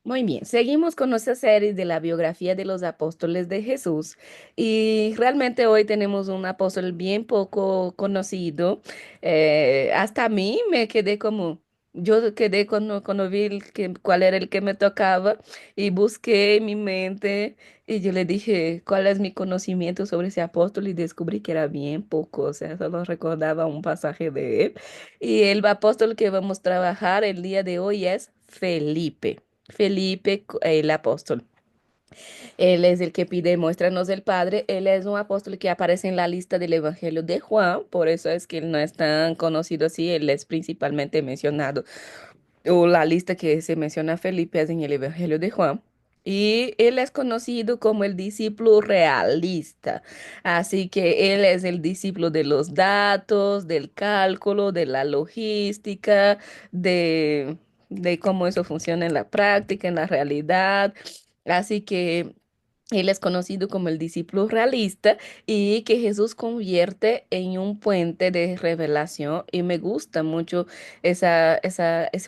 Muy bien, seguimos con nuestra serie de la biografía de los apóstoles de Jesús y realmente hoy tenemos un apóstol bien poco conocido. Hasta a mí me quedé como, yo quedé cuando vi cuál era el que me tocaba y busqué en mi mente y yo le dije cuál es mi conocimiento sobre ese apóstol y descubrí que era bien poco, o sea, solo recordaba un pasaje de él. Y el apóstol que vamos a trabajar el día de hoy es Felipe. Felipe, el apóstol. Él es el que pide, muéstranos el Padre. Él es un apóstol que aparece en la lista del Evangelio de Juan, por eso es que él no es tan conocido así, él es principalmente mencionado, o la lista que se menciona a Felipe es en el Evangelio de Juan. Y él es conocido como el discípulo realista. Así que él es el discípulo de los datos, del cálculo, de la logística, de, de cómo eso funciona en la práctica, en la realidad. Así que él es conocido como el discípulo realista y que Jesús convierte en un puente de revelación. Y me gusta mucho ese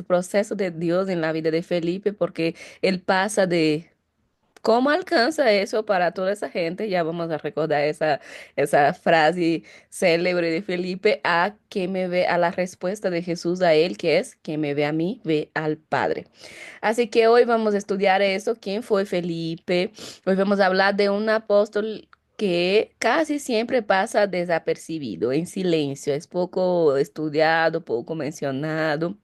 proceso de Dios en la vida de Felipe porque él pasa de ¿cómo alcanza eso para toda esa gente? Ya vamos a recordar esa frase célebre de Felipe a que me ve a la respuesta de Jesús a él, que es que me ve a mí, ve al Padre. Así que hoy vamos a estudiar eso, quién fue Felipe. Hoy vamos a hablar de un apóstol que casi siempre pasa desapercibido, en silencio, es poco estudiado, poco mencionado.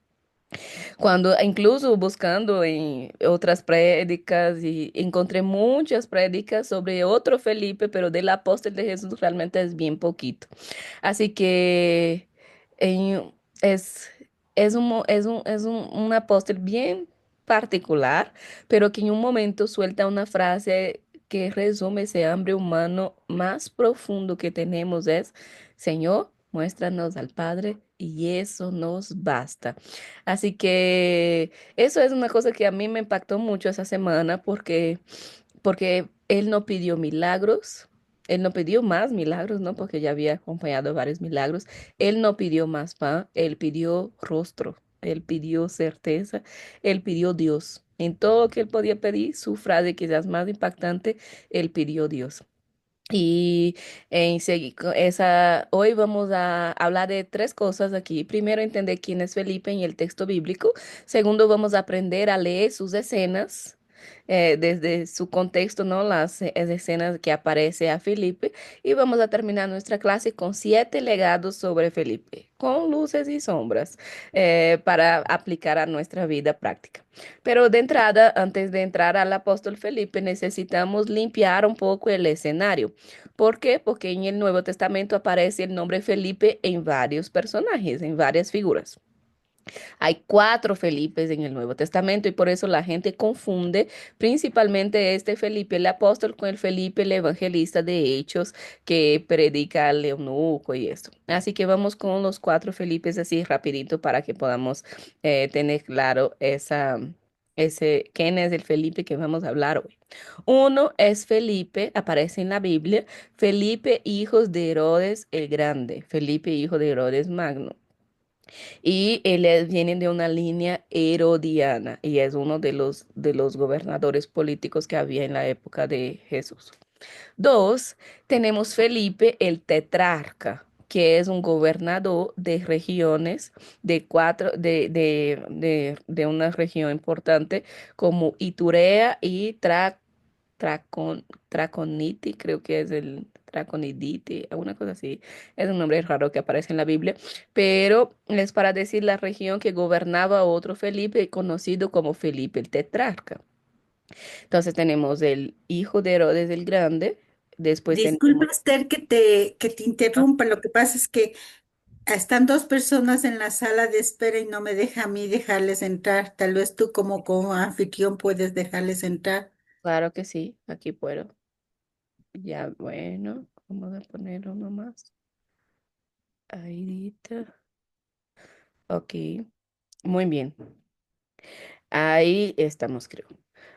Cuando incluso buscando en otras prédicas y encontré muchas prédicas sobre otro Felipe, pero del apóstol de Jesús realmente es bien poquito. Así que en- es, es un apóstol bien particular, pero que en un momento suelta una frase que resume ese hambre humano más profundo que tenemos es, Señor, muéstranos al Padre y eso nos basta. Así que eso es una cosa que a mí me impactó mucho esa semana porque él no pidió milagros, él no pidió más milagros, ¿no? Porque ya había acompañado varios milagros. Él no pidió más pan, él pidió rostro, él pidió certeza, él pidió Dios. En todo lo que él podía pedir, su frase quizás más impactante, él pidió Dios. Y hoy vamos a hablar de tres cosas aquí. Primero, entender quién es Felipe en el texto bíblico. Segundo, vamos a aprender a leer sus escenas desde su contexto, ¿no? Las escenas que aparece a Felipe. Y vamos a terminar nuestra clase con 7 legados sobre Felipe, con luces y sombras para aplicar a nuestra vida práctica. Pero de entrada, antes de entrar al apóstol Felipe, necesitamos limpiar un poco el escenario. ¿Por qué? Porque en el Nuevo Testamento aparece el nombre Felipe en varios personajes, en varias figuras. Hay 4 Felipes en el Nuevo Testamento y por eso la gente confunde principalmente este Felipe el apóstol con el Felipe el evangelista de Hechos que predica al eunuco y esto. Así que vamos con los 4 Felipes así rapidito para que podamos tener claro quién es el Felipe que vamos a hablar hoy. Uno es Felipe, aparece en la Biblia, Felipe, hijos de Herodes el Grande, Felipe, hijo de Herodes Magno. Y él viene de una línea herodiana y es uno de los gobernadores políticos que había en la época de Jesús. Dos, tenemos Felipe el tetrarca, que es un gobernador de regiones, de una región importante como Iturea y Traconiti, creo que es el Traconiditi, alguna cosa así. Es un nombre raro que aparece en la Biblia, pero es para decir la región que gobernaba otro Felipe, conocido como Felipe el tetrarca. Entonces tenemos el hijo de Herodes el Grande, después Disculpa, tenemos, Esther, que te interrumpa. Lo que pasa es que están dos personas en la sala de espera y no me deja a mí dejarles entrar. Tal vez tú como anfitrión puedes dejarles entrar. claro que sí, aquí puedo. Ya, bueno, vamos a poner uno más. Ahí está. Ok, muy bien. Ahí estamos, creo.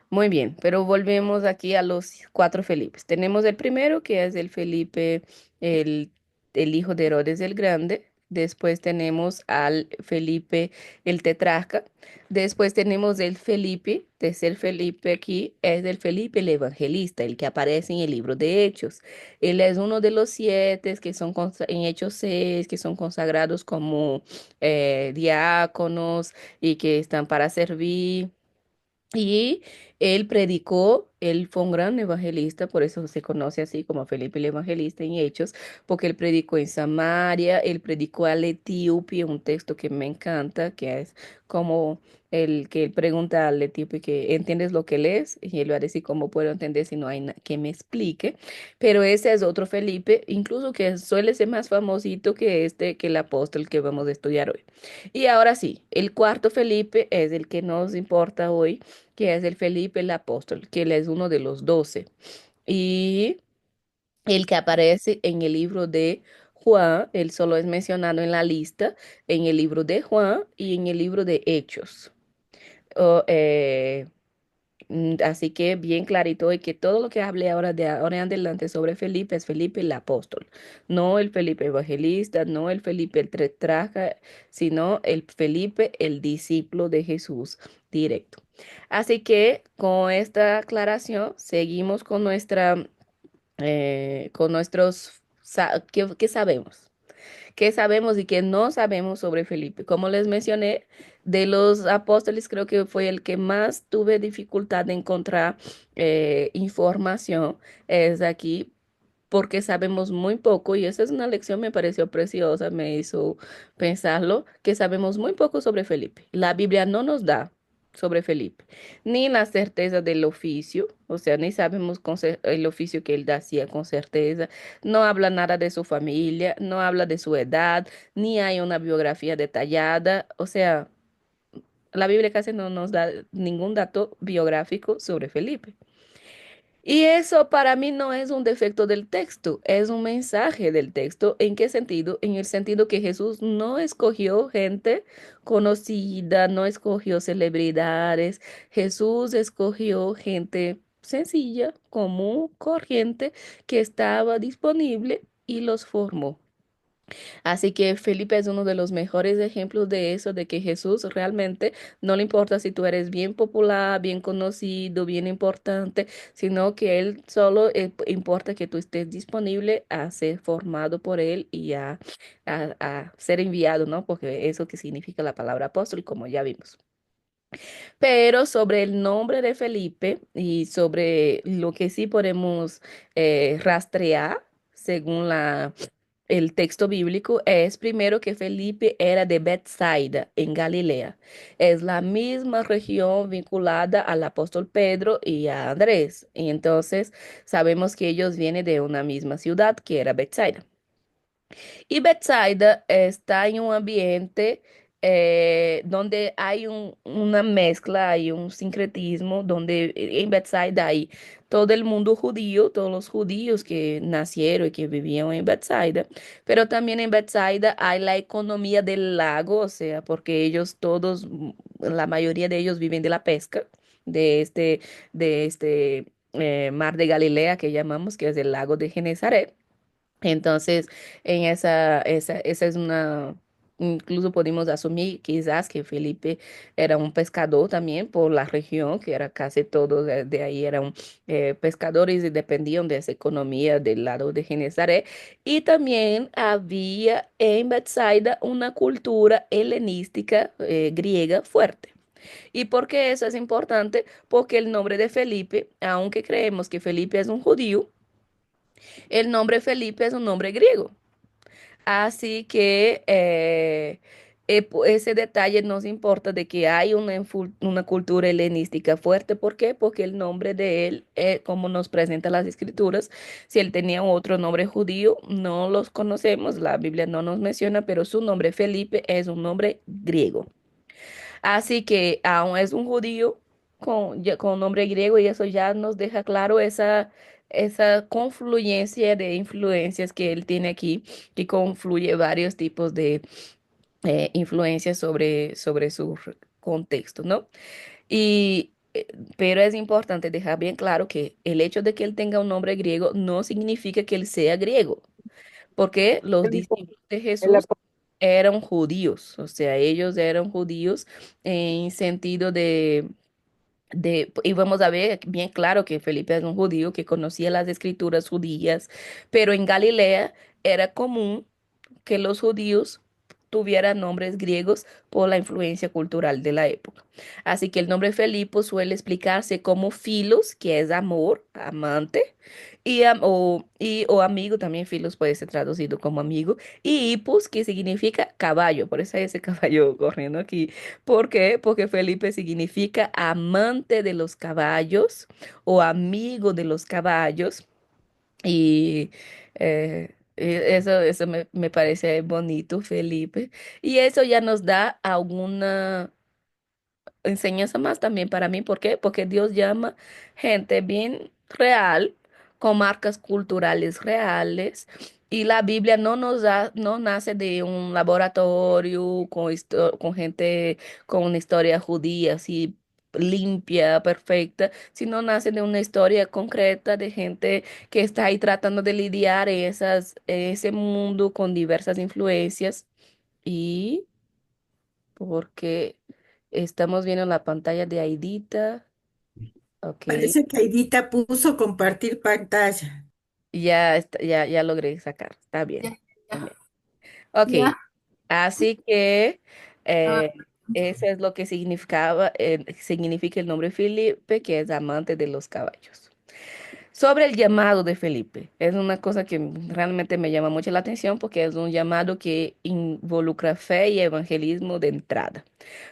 Muy bien, pero volvemos aquí a los 4 Felipes. Tenemos el primero, que es el Felipe, el, el hijo de Herodes el Grande. después tenemos al Felipe el tetrarca, después tenemos el Felipe, tercer Felipe aquí, es el Felipe el evangelista, el que aparece en el libro de Hechos. Él es uno de los siete que son en Hechos 6, que son consagrados como diáconos y que están para servir. Y él predicó, él fue un gran evangelista, por eso se conoce así como Felipe el Evangelista en Hechos, porque él predicó en Samaria, él predicó al etíope, un texto que me encanta, que es como el que él pregunta al etíope que ¿entiendes lo que lees? Y él va a decir, ¿cómo puedo entender si no hay que me explique? Pero ese es otro Felipe, incluso que suele ser más famosito que este, que el apóstol que vamos a estudiar hoy. Y ahora sí, el cuarto Felipe es el que nos importa hoy, que es el Felipe el apóstol, que él es uno de los 12. Y el que aparece en el libro de Juan, él solo es mencionado en la lista, en el libro de Juan y en el libro de Hechos. O, así que bien clarito y que todo lo que hable ahora de ahora en adelante sobre Felipe es Felipe el apóstol, no el Felipe evangelista, no el Felipe el tetrarca, sino el Felipe el discípulo de Jesús directo. Así que con esta aclaración seguimos con nuestros, ¿qué sabemos? ¿Qué sabemos y qué no sabemos sobre Felipe? Como les mencioné, de los apóstoles creo que fue el que más tuve dificultad de encontrar información. Es aquí porque sabemos muy poco y esa es una lección me pareció preciosa, me hizo pensarlo, que sabemos muy poco sobre Felipe. La Biblia no nos da sobre Felipe, ni la certeza del oficio, o sea, ni sabemos el oficio que él hacía con certeza, no habla nada de su familia, no habla de su edad, ni hay una biografía detallada, o sea, la Biblia casi no nos da ningún dato biográfico sobre Felipe. Y eso para mí no es un defecto del texto, es un mensaje del texto. ¿En qué sentido? En el sentido que Jesús no escogió gente conocida, no escogió celebridades, Jesús escogió gente sencilla, común, corriente, que estaba disponible y los formó. Así que Felipe es uno de los mejores ejemplos de eso, de que Jesús realmente no le importa si tú eres bien popular, bien conocido, bien importante, sino que Él solo importa que tú estés disponible a ser formado por Él y a ser enviado, ¿no? Porque eso que significa la palabra apóstol, como ya vimos. Pero sobre el nombre de Felipe y sobre lo que sí podemos rastrear, según el texto bíblico, es primero que Felipe era de Bethsaida, en Galilea. Es la misma región vinculada al apóstol Pedro y a Andrés. Y entonces sabemos que ellos vienen de una misma ciudad, que era Bethsaida. Y Bethsaida está en un ambiente donde hay una mezcla, hay un sincretismo, donde en Bethsaida hay todo el mundo judío, todos los judíos que nacieron y que vivían en Bethsaida, pero también en Bethsaida hay la economía del lago, o sea, porque ellos todos, la mayoría de ellos viven de la pesca, de este mar de Galilea que llamamos, que es el lago de Genezaret. Entonces, esa es incluso podemos asumir quizás que Felipe era un pescador también por la región, que era casi todos de ahí eran pescadores y dependían de esa economía del lado de Genezaret. Y también había en Bethsaida una cultura helenística griega fuerte. ¿Y por qué eso es importante? Porque el nombre de Felipe, aunque creemos que Felipe es un judío, el nombre Felipe es un nombre griego. Así que ese detalle nos importa de que hay una cultura helenística fuerte. ¿Por qué? Porque el nombre de él, como nos presentan las escrituras, si él tenía otro nombre judío, no los conocemos, la Biblia no nos menciona, pero su nombre Felipe es un nombre griego. Así que aún es un judío con nombre griego y eso ya nos deja claro esa confluencia de influencias que él tiene aquí, que confluye varios tipos de influencias sobre su contexto, ¿no? Y, pero es importante dejar bien claro que el hecho de que él tenga un nombre griego no significa que él sea griego, porque los Él dijo, discípulos de el Jesús, apóstol. eran judíos, o sea, ellos eran judíos en sentido y vamos a ver bien claro que Felipe es un judío que conocía las escrituras judías, pero en Galilea era común que los judíos tuvieran nombres griegos por la influencia cultural de la época. Así que el nombre Felipo suele explicarse como filos, que es amor, amante, o amigo, también filos puede ser traducido como amigo, y hipos, que significa caballo, por eso hay ese caballo corriendo aquí. ¿Por qué? Porque Felipe significa amante de los caballos o amigo de los caballos. Y eso me parece bonito, Felipe. Y eso ya nos da alguna enseñanza más también para mí. ¿Por qué? Porque Dios llama gente bien real, con marcas culturales reales. Y la Biblia no nace de un laboratorio con gente con una historia judía así limpia, perfecta, sino nace de una historia concreta de gente que está ahí tratando de lidiar ese mundo con diversas influencias. Y porque estamos viendo la pantalla de Aidita. Ok, Parece que Aidita puso compartir pantalla. ya logré sacar. Está bien. Ya, Está bien. ya, Ok, ya. así que Ah, eso es lo que significa el nombre Felipe, que es amante de los caballos. Sobre el llamado de Felipe, es una cosa que realmente me llama mucho la atención porque es un llamado que involucra fe y evangelismo de entrada.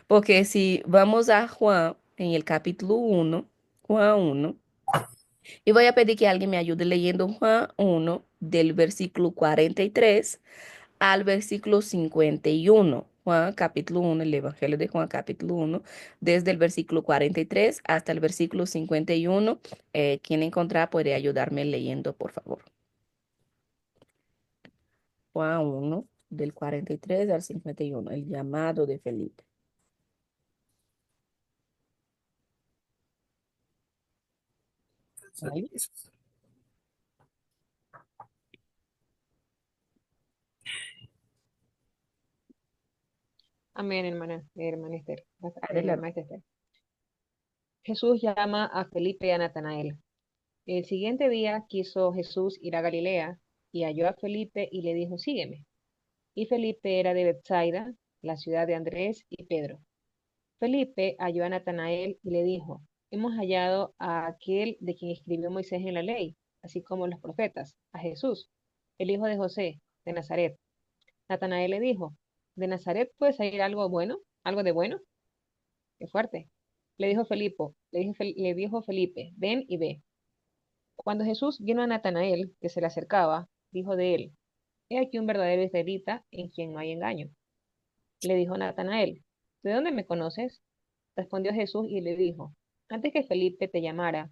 Porque si vamos a Juan en el capítulo 1, Juan 1, y voy a pedir que alguien me ayude leyendo Juan 1 del versículo 43 al versículo 51. Juan capítulo 1, el Evangelio de Juan capítulo 1, desde el versículo 43 hasta el versículo 51. Quien encontrar puede ayudarme leyendo, por favor. Juan 1, del 43 al 51, el llamado de Felipe. Ahí. Amén, hermana Esther, Adelante. maestra Esther. Jesús llama a Felipe y a Natanael. El siguiente día quiso Jesús ir a Galilea y halló a Felipe y le dijo, sígueme. Y Felipe era de Bethsaida, la ciudad de Andrés y Pedro. Felipe halló a Natanael y le dijo, hemos hallado a aquel de quien escribió Moisés en la ley, así como los profetas, a Jesús, el hijo de José, de Nazaret. Natanael le dijo, ¿de Nazaret puede salir algo bueno? ¿Algo de bueno? Qué fuerte. Le dijo Felipe, ven y ve. Cuando Jesús vino a Natanael, que se le acercaba, dijo de él, he aquí un verdadero israelita en quien no hay engaño. Le dijo Natanael, ¿de dónde me conoces? Respondió Jesús y le dijo, antes que Felipe te llamara,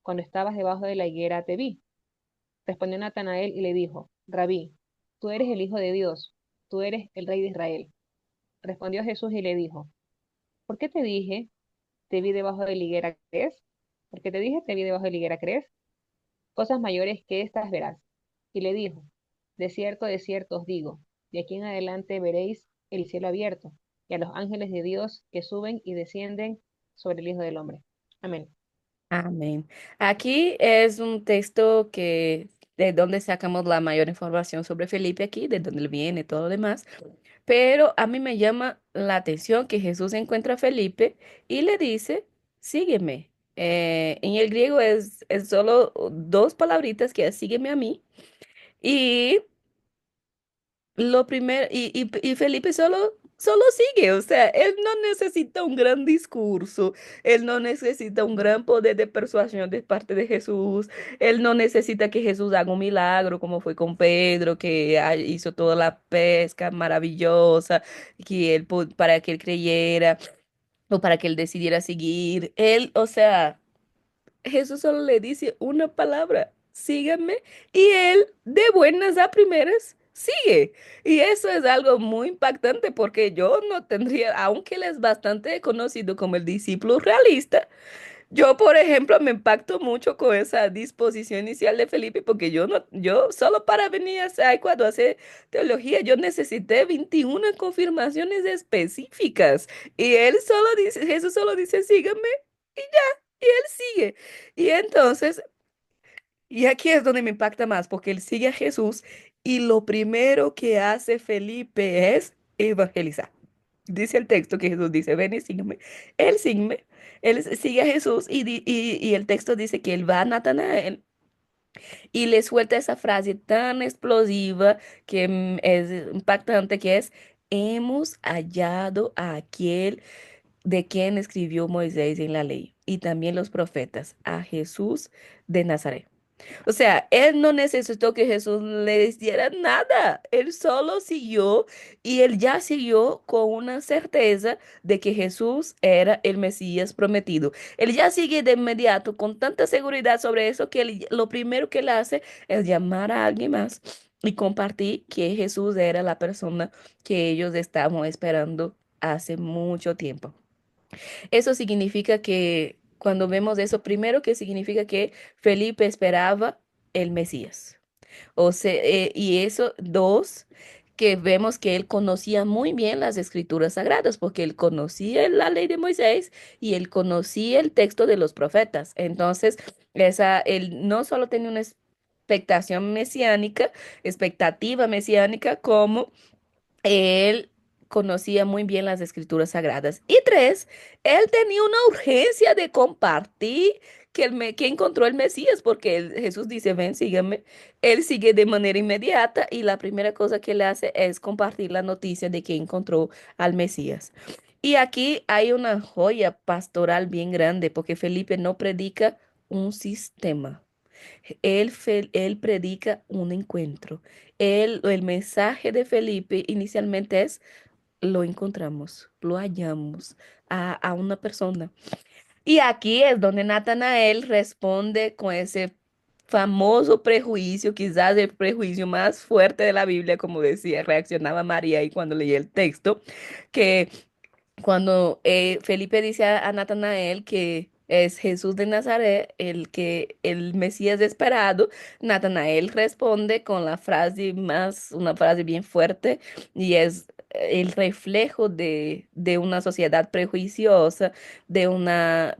cuando estabas debajo de la higuera te vi. Respondió Natanael y le dijo, Rabí, tú eres el Hijo de Dios, tú eres el Rey de Israel. Respondió Jesús y le dijo, ¿por qué te dije, te vi debajo de la higuera, crees? Porque te dije, te vi debajo de la higuera, ¿crees? Cosas mayores que estas verás. Y le dijo, de cierto os digo, de aquí en adelante veréis el cielo abierto y a los ángeles de Dios que suben y descienden sobre el Hijo del Hombre. Amén. Amén. Aquí es un texto de donde sacamos la mayor información sobre Felipe aquí, de dónde él viene, todo lo demás. Pero a mí me llama la atención que Jesús encuentra a Felipe y le dice, sígueme. En el griego es solo dos palabritas que es sígueme a mí. Y y Felipe solo sigue, o sea, él no necesita un gran discurso, él no necesita un gran poder de persuasión de parte de Jesús, él no necesita que Jesús haga un milagro como fue con Pedro, que hizo toda la pesca maravillosa, para que él creyera o para que él decidiera seguir. Él, o sea... Jesús solo le dice una palabra, síganme, y él de buenas a primeras sigue. Y eso es algo muy impactante porque yo no tendría, aunque él es bastante conocido como el discípulo realista, Yo, por ejemplo, me impacto mucho con esa disposición inicial de Felipe, porque yo no, yo solo para venir a Ecuador a hacer teología, yo necesité 21 confirmaciones específicas. Y él solo dice, Jesús solo dice, sígame, y él sigue. Y entonces, y aquí es donde me impacta más, porque él sigue a Jesús y lo primero que hace Felipe es evangelizar. Dice el texto que Jesús dice, ven y sígueme. Él sígueme, él sigue a Jesús y el texto dice que él va a Natanael y le suelta esa frase tan explosiva que es impactante, que es, hemos hallado a aquel de quien escribió Moisés en la ley y también los profetas, a Jesús de Nazaret. O sea, él no necesitó que Jesús le hiciera nada. Él solo siguió y él ya siguió con una certeza de que Jesús era el Mesías prometido. Él ya sigue de inmediato con tanta seguridad sobre eso que lo primero que él hace es llamar a alguien más y compartir que Jesús era la persona que ellos estaban esperando hace mucho tiempo. Eso significa que cuando vemos eso, primero que significa que Felipe esperaba el Mesías. O sea, y eso, dos, que vemos que él conocía muy bien las escrituras sagradas, porque él conocía la ley de Moisés y él conocía el texto de los profetas. Entonces, él no solo tenía una expectativa mesiánica, como él conocía muy bien las escrituras sagradas. Y tres, él tenía una urgencia de compartir que encontró el Mesías, porque Jesús dice, ven, sígueme. Él sigue de manera inmediata y la primera cosa que él hace es compartir la noticia de que encontró al Mesías. Y aquí hay una joya pastoral bien grande, porque Felipe no predica un sistema. Él predica un encuentro. El mensaje de Felipe inicialmente es, lo encontramos, lo hallamos a una persona. Y aquí es donde Natanael responde con ese famoso prejuicio, quizás el prejuicio más fuerte de la Biblia, como decía, reaccionaba María ahí cuando leía el texto, que cuando Felipe dice a Natanael que es Jesús de Nazaret, el Mesías esperado, Natanael responde con una frase bien fuerte, y es el reflejo de una sociedad prejuiciosa, de una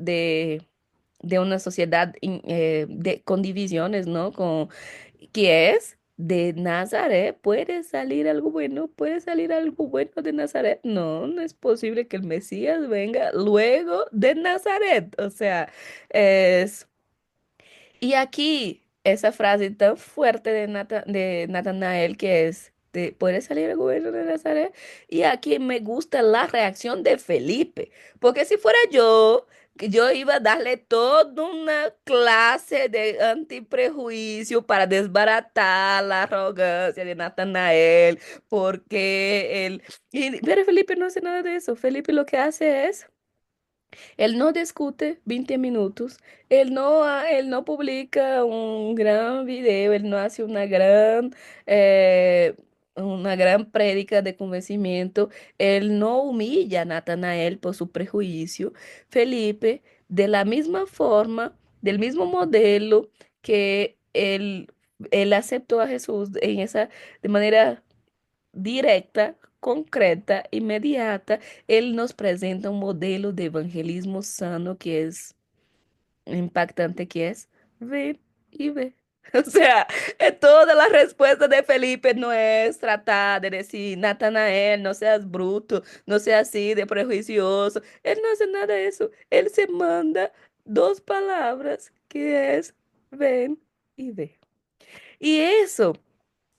sociedad con divisiones, ¿no? Que es de Nazaret, puede salir algo bueno de Nazaret. No, no es posible que el Mesías venga luego de Nazaret. O sea, es y aquí, esa frase tan fuerte de Natanael, que es, ¿puede salir el gobierno de Nazaret? Y aquí me gusta la reacción de Felipe, porque si fuera yo, que yo iba a darle toda una clase de antiprejuicio para desbaratar la arrogancia de Natanael, pero Felipe no hace nada de eso. Felipe lo que hace es él no discute 20 minutos, él no publica un gran video, él no hace una gran prédica de convencimiento, él no humilla a Natanael por su prejuicio. Felipe, de la misma forma, del mismo modelo que él aceptó a Jesús de manera directa, concreta, inmediata, él nos presenta un modelo de evangelismo sano que es impactante, que es ven y ve. O sea, toda la respuesta de Felipe no es tratar de decir, Natanael, no seas bruto, no seas así de prejuicioso. Él no hace nada de eso. Él se manda dos palabras que es ven y ve. Y eso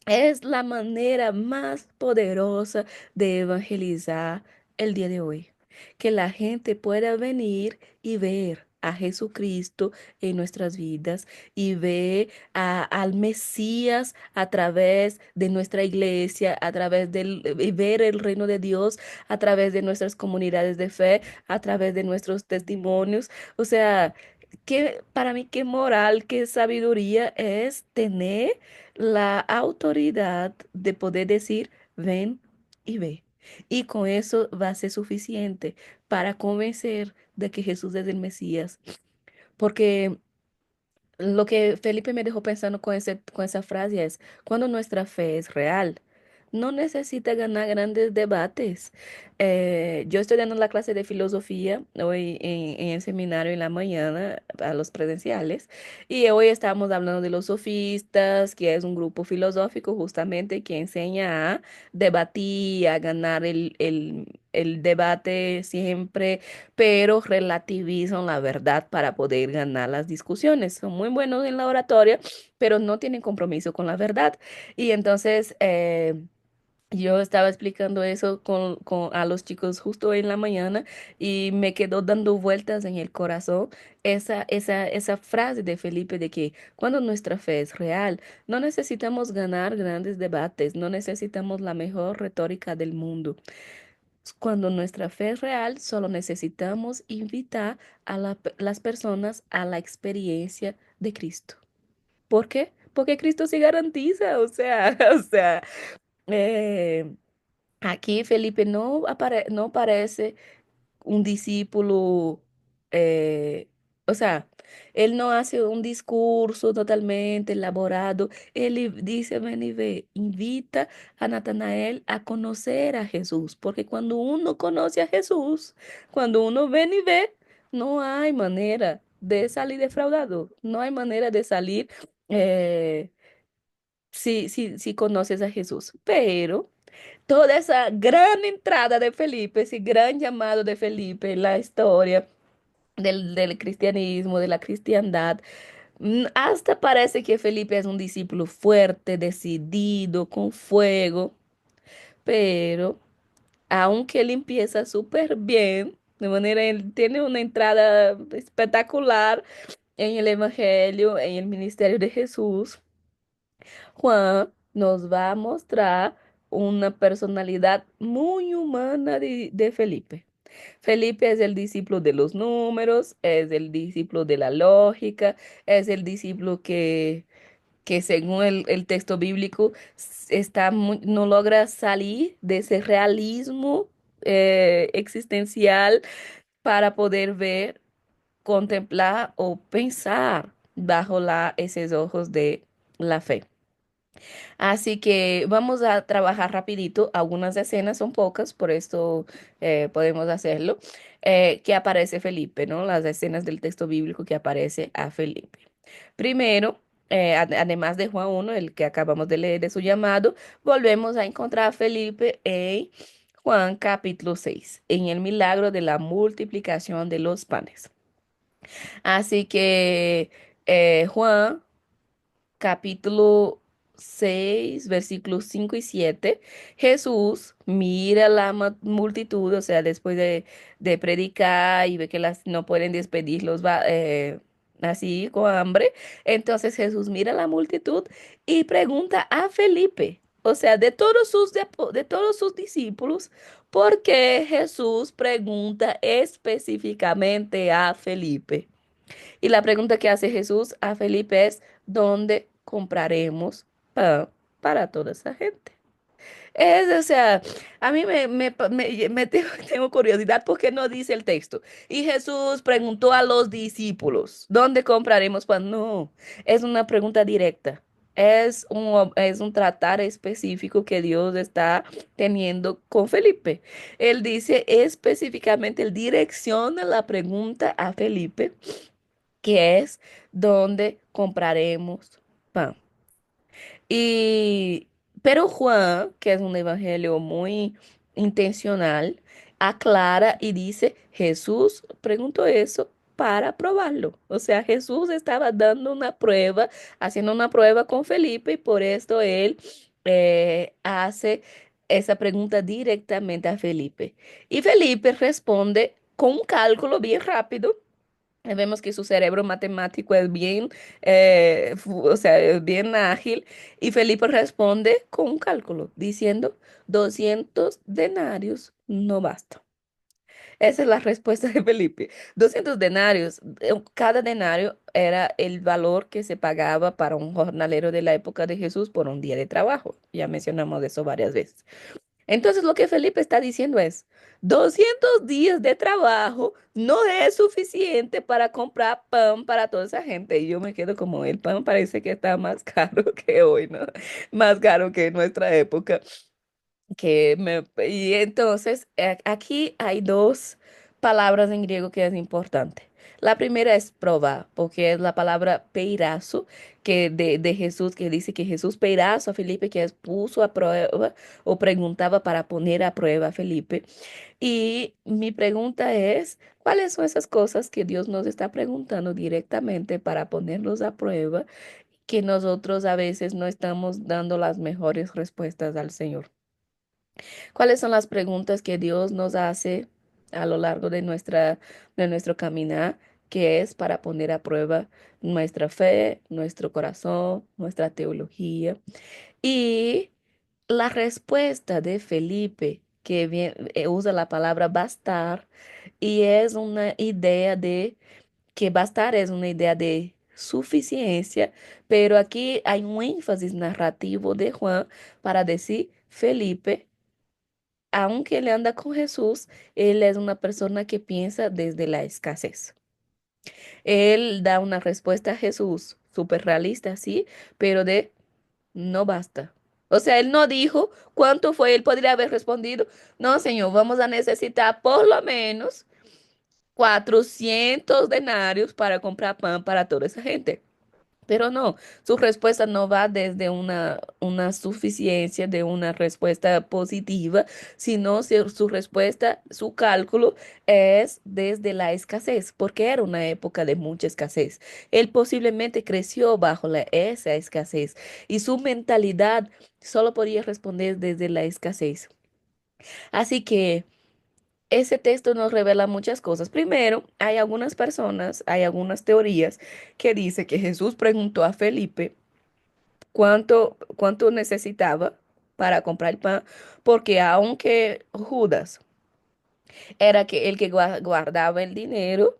es la manera más poderosa de evangelizar el día de hoy. Que la gente pueda venir y ver a Jesucristo en nuestras vidas y ver al Mesías a través de nuestra iglesia, y ver el reino de Dios a través de nuestras comunidades de fe, a través de nuestros testimonios. O sea, para mí qué moral, qué sabiduría es tener la autoridad de poder decir, ven y ve. Y con eso va a ser suficiente para convencer de que Jesús es el Mesías porque lo que Felipe me dejó pensando con esa frase es, cuando nuestra fe es real, no necesita ganar grandes debates. Yo estoy dando la clase de filosofía hoy en el seminario en la mañana a los presenciales y hoy estamos hablando de los sofistas, que es un grupo filosófico justamente que enseña a debatir, a ganar el debate siempre, pero relativizan la verdad para poder ganar las discusiones. Son muy buenos en la oratoria, pero no tienen compromiso con la verdad. Y entonces yo estaba explicando eso a los chicos justo en la mañana y me quedó dando vueltas en el corazón esa frase de Felipe de que cuando nuestra fe es real, no necesitamos ganar grandes debates, no necesitamos la mejor retórica del mundo. Cuando nuestra fe es real, solo necesitamos invitar a las personas a la experiencia de Cristo. ¿Por qué? Porque Cristo se garantiza, o sea, o sea, eh, aquí Felipe no parece un discípulo, o sea, él no hace un discurso totalmente elaborado, dice, ven y ve, invita a Natanael a conocer a Jesús, porque cuando uno conoce a Jesús, cuando uno ven y ve, no hay manera de salir defraudado, no hay manera de salir eh, si conoces a Jesús, pero toda esa gran entrada de Felipe, ese gran llamado de Felipe en la historia del cristianismo, de la cristiandad, hasta parece que Felipe es un discípulo fuerte, decidido, con fuego, pero aunque él empieza súper bien, de manera, él tiene una entrada espectacular en el Evangelio, en el ministerio de Jesús. Juan nos va a mostrar una personalidad muy humana de Felipe. Felipe es el discípulo de los números, es el discípulo de la lógica, es el discípulo que según el texto bíblico no logra salir de ese realismo existencial para poder ver, contemplar o pensar bajo esos ojos de la fe. Así que vamos a trabajar rapidito. Algunas escenas son pocas, por esto podemos hacerlo. Que aparece Felipe, ¿no? Las escenas del texto bíblico que aparece a Felipe. Primero, además de Juan 1, el que acabamos de leer de su llamado, volvemos a encontrar a Felipe en Juan capítulo 6, en el milagro de la multiplicación de los panes. Así que Juan capítulo 6 versículos 5 y 7 Jesús mira la multitud, o sea, después de predicar y ve que no pueden despedirlos así con hambre, entonces Jesús mira la multitud y pregunta a Felipe, o sea, de todos sus discípulos, ¿por qué Jesús pregunta específicamente a Felipe? Y la pregunta que hace Jesús a Felipe es, ¿dónde compraremos pan para toda esa gente? O sea, a mí tengo curiosidad porque no dice el texto. Y Jesús preguntó a los discípulos, ¿dónde compraremos pan? No, es una pregunta directa. Es un tratar específico que Dios está teniendo con Felipe. Él dice específicamente, él direcciona la pregunta a Felipe, que es donde compraremos pan. Y, pero Juan, que es un evangelio muy intencional, aclara y dice, Jesús preguntó eso para probarlo. O sea, Jesús estaba dando una prueba, haciendo una prueba con Felipe y por esto él hace esa pregunta directamente a Felipe. Y Felipe responde con un cálculo bien rápido. Vemos que su cerebro matemático es bien, o sea, es bien ágil. Y Felipe responde con un cálculo, diciendo, 200 denarios no bastan. Esa es la respuesta de Felipe. 200 denarios, cada denario era el valor que se pagaba para un jornalero de la época de Jesús por un día de trabajo. Ya mencionamos eso varias veces. Entonces lo que Felipe está diciendo es, 200 días de trabajo no es suficiente para comprar pan para toda esa gente. Y yo me quedo como, el pan parece que está más caro que hoy, ¿no? Más caro que en nuestra época. Y entonces aquí hay dos palabras en griego que es importante. La primera es probar, porque es la palabra peirazo que de Jesús, que dice que Jesús peirazo a Felipe, que es puso a prueba o preguntaba para poner a prueba a Felipe. Y mi pregunta es, ¿cuáles son esas cosas que Dios nos está preguntando directamente para ponernos a prueba, que nosotros a veces no estamos dando las mejores respuestas al Señor? ¿Cuáles son las preguntas que Dios nos hace a lo largo de nuestro caminar, que es para poner a prueba nuestra fe, nuestro corazón, nuestra teología? Y la respuesta de Felipe, que usa la palabra bastar, y es una idea de que bastar es una idea de suficiencia, pero aquí hay un énfasis narrativo de Juan para decir, Felipe, aunque él anda con Jesús, él es una persona que piensa desde la escasez. Él da una respuesta a Jesús súper realista, sí, pero de no basta. O sea, él no dijo cuánto fue, él podría haber respondido, no, señor, vamos a necesitar por lo menos 400 denarios para comprar pan para toda esa gente. Pero no, su respuesta no va desde una suficiencia de una respuesta positiva, sino su respuesta, su cálculo es desde la escasez, porque era una época de mucha escasez. Él posiblemente creció bajo esa escasez y su mentalidad solo podía responder desde la escasez. Así que ese texto nos revela muchas cosas. Primero, hay algunas personas, hay algunas teorías que dice que Jesús preguntó a Felipe cuánto necesitaba para comprar el pan, porque aunque Judas era que el que guardaba el dinero,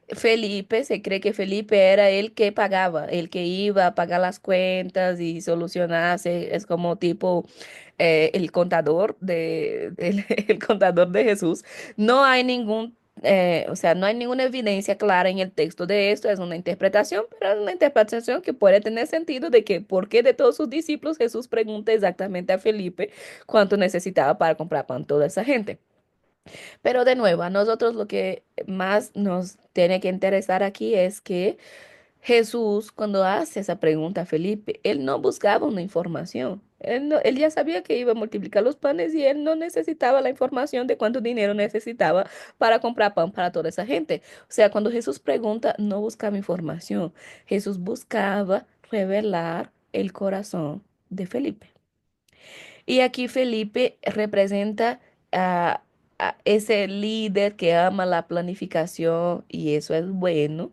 Felipe, se cree que Felipe era el que pagaba, el que iba a pagar las cuentas y solucionarse, es como tipo el contador el contador de Jesús. No hay o sea, no hay ninguna evidencia clara en el texto de esto, es una interpretación, pero es una interpretación que puede tener sentido de que por qué de todos sus discípulos Jesús pregunta exactamente a Felipe cuánto necesitaba para comprar pan toda esa gente. Pero de nuevo, a nosotros lo que más nos tiene que interesar aquí es que Jesús, cuando hace esa pregunta a Felipe, él no buscaba una información. Él ya sabía que iba a multiplicar los panes y él no necesitaba la información de cuánto dinero necesitaba para comprar pan para toda esa gente. O sea, cuando Jesús pregunta, no buscaba información. Jesús buscaba revelar el corazón de Felipe. Y aquí Felipe representa a, a ese líder que ama la planificación y eso es bueno,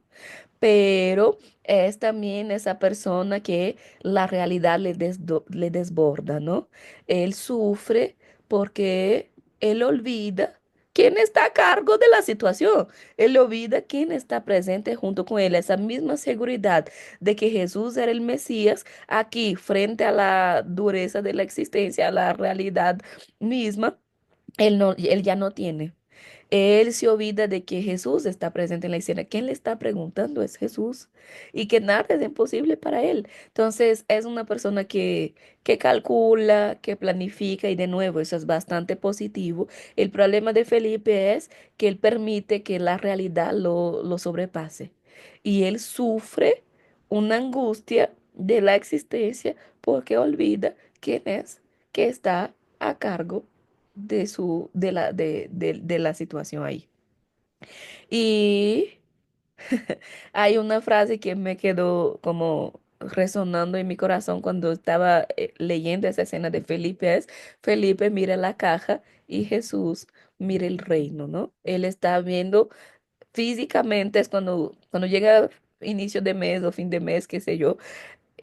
pero es también esa persona que la realidad le desborda, ¿no? Él sufre porque él olvida quién está a cargo de la situación. Él olvida quién está presente junto con él. Esa misma seguridad de que Jesús era el Mesías aquí frente a la dureza de la existencia, a la realidad misma, él ya no tiene. Él se olvida de que Jesús está presente en la escena. ¿Quién le está preguntando? Es Jesús. Y que nada es imposible para él. Entonces, es una persona que calcula, que planifica y de nuevo, eso es bastante positivo. El problema de Felipe es que él permite que la realidad lo sobrepase. Y él sufre una angustia de la existencia porque olvida quién es que está a cargo de la situación ahí. Y hay una frase que me quedó como resonando en mi corazón cuando estaba leyendo esa escena de Felipe, es Felipe mira la caja y Jesús mira el reino, ¿no? Él está viendo físicamente, es cuando llega inicio de mes o fin de mes, qué sé yo,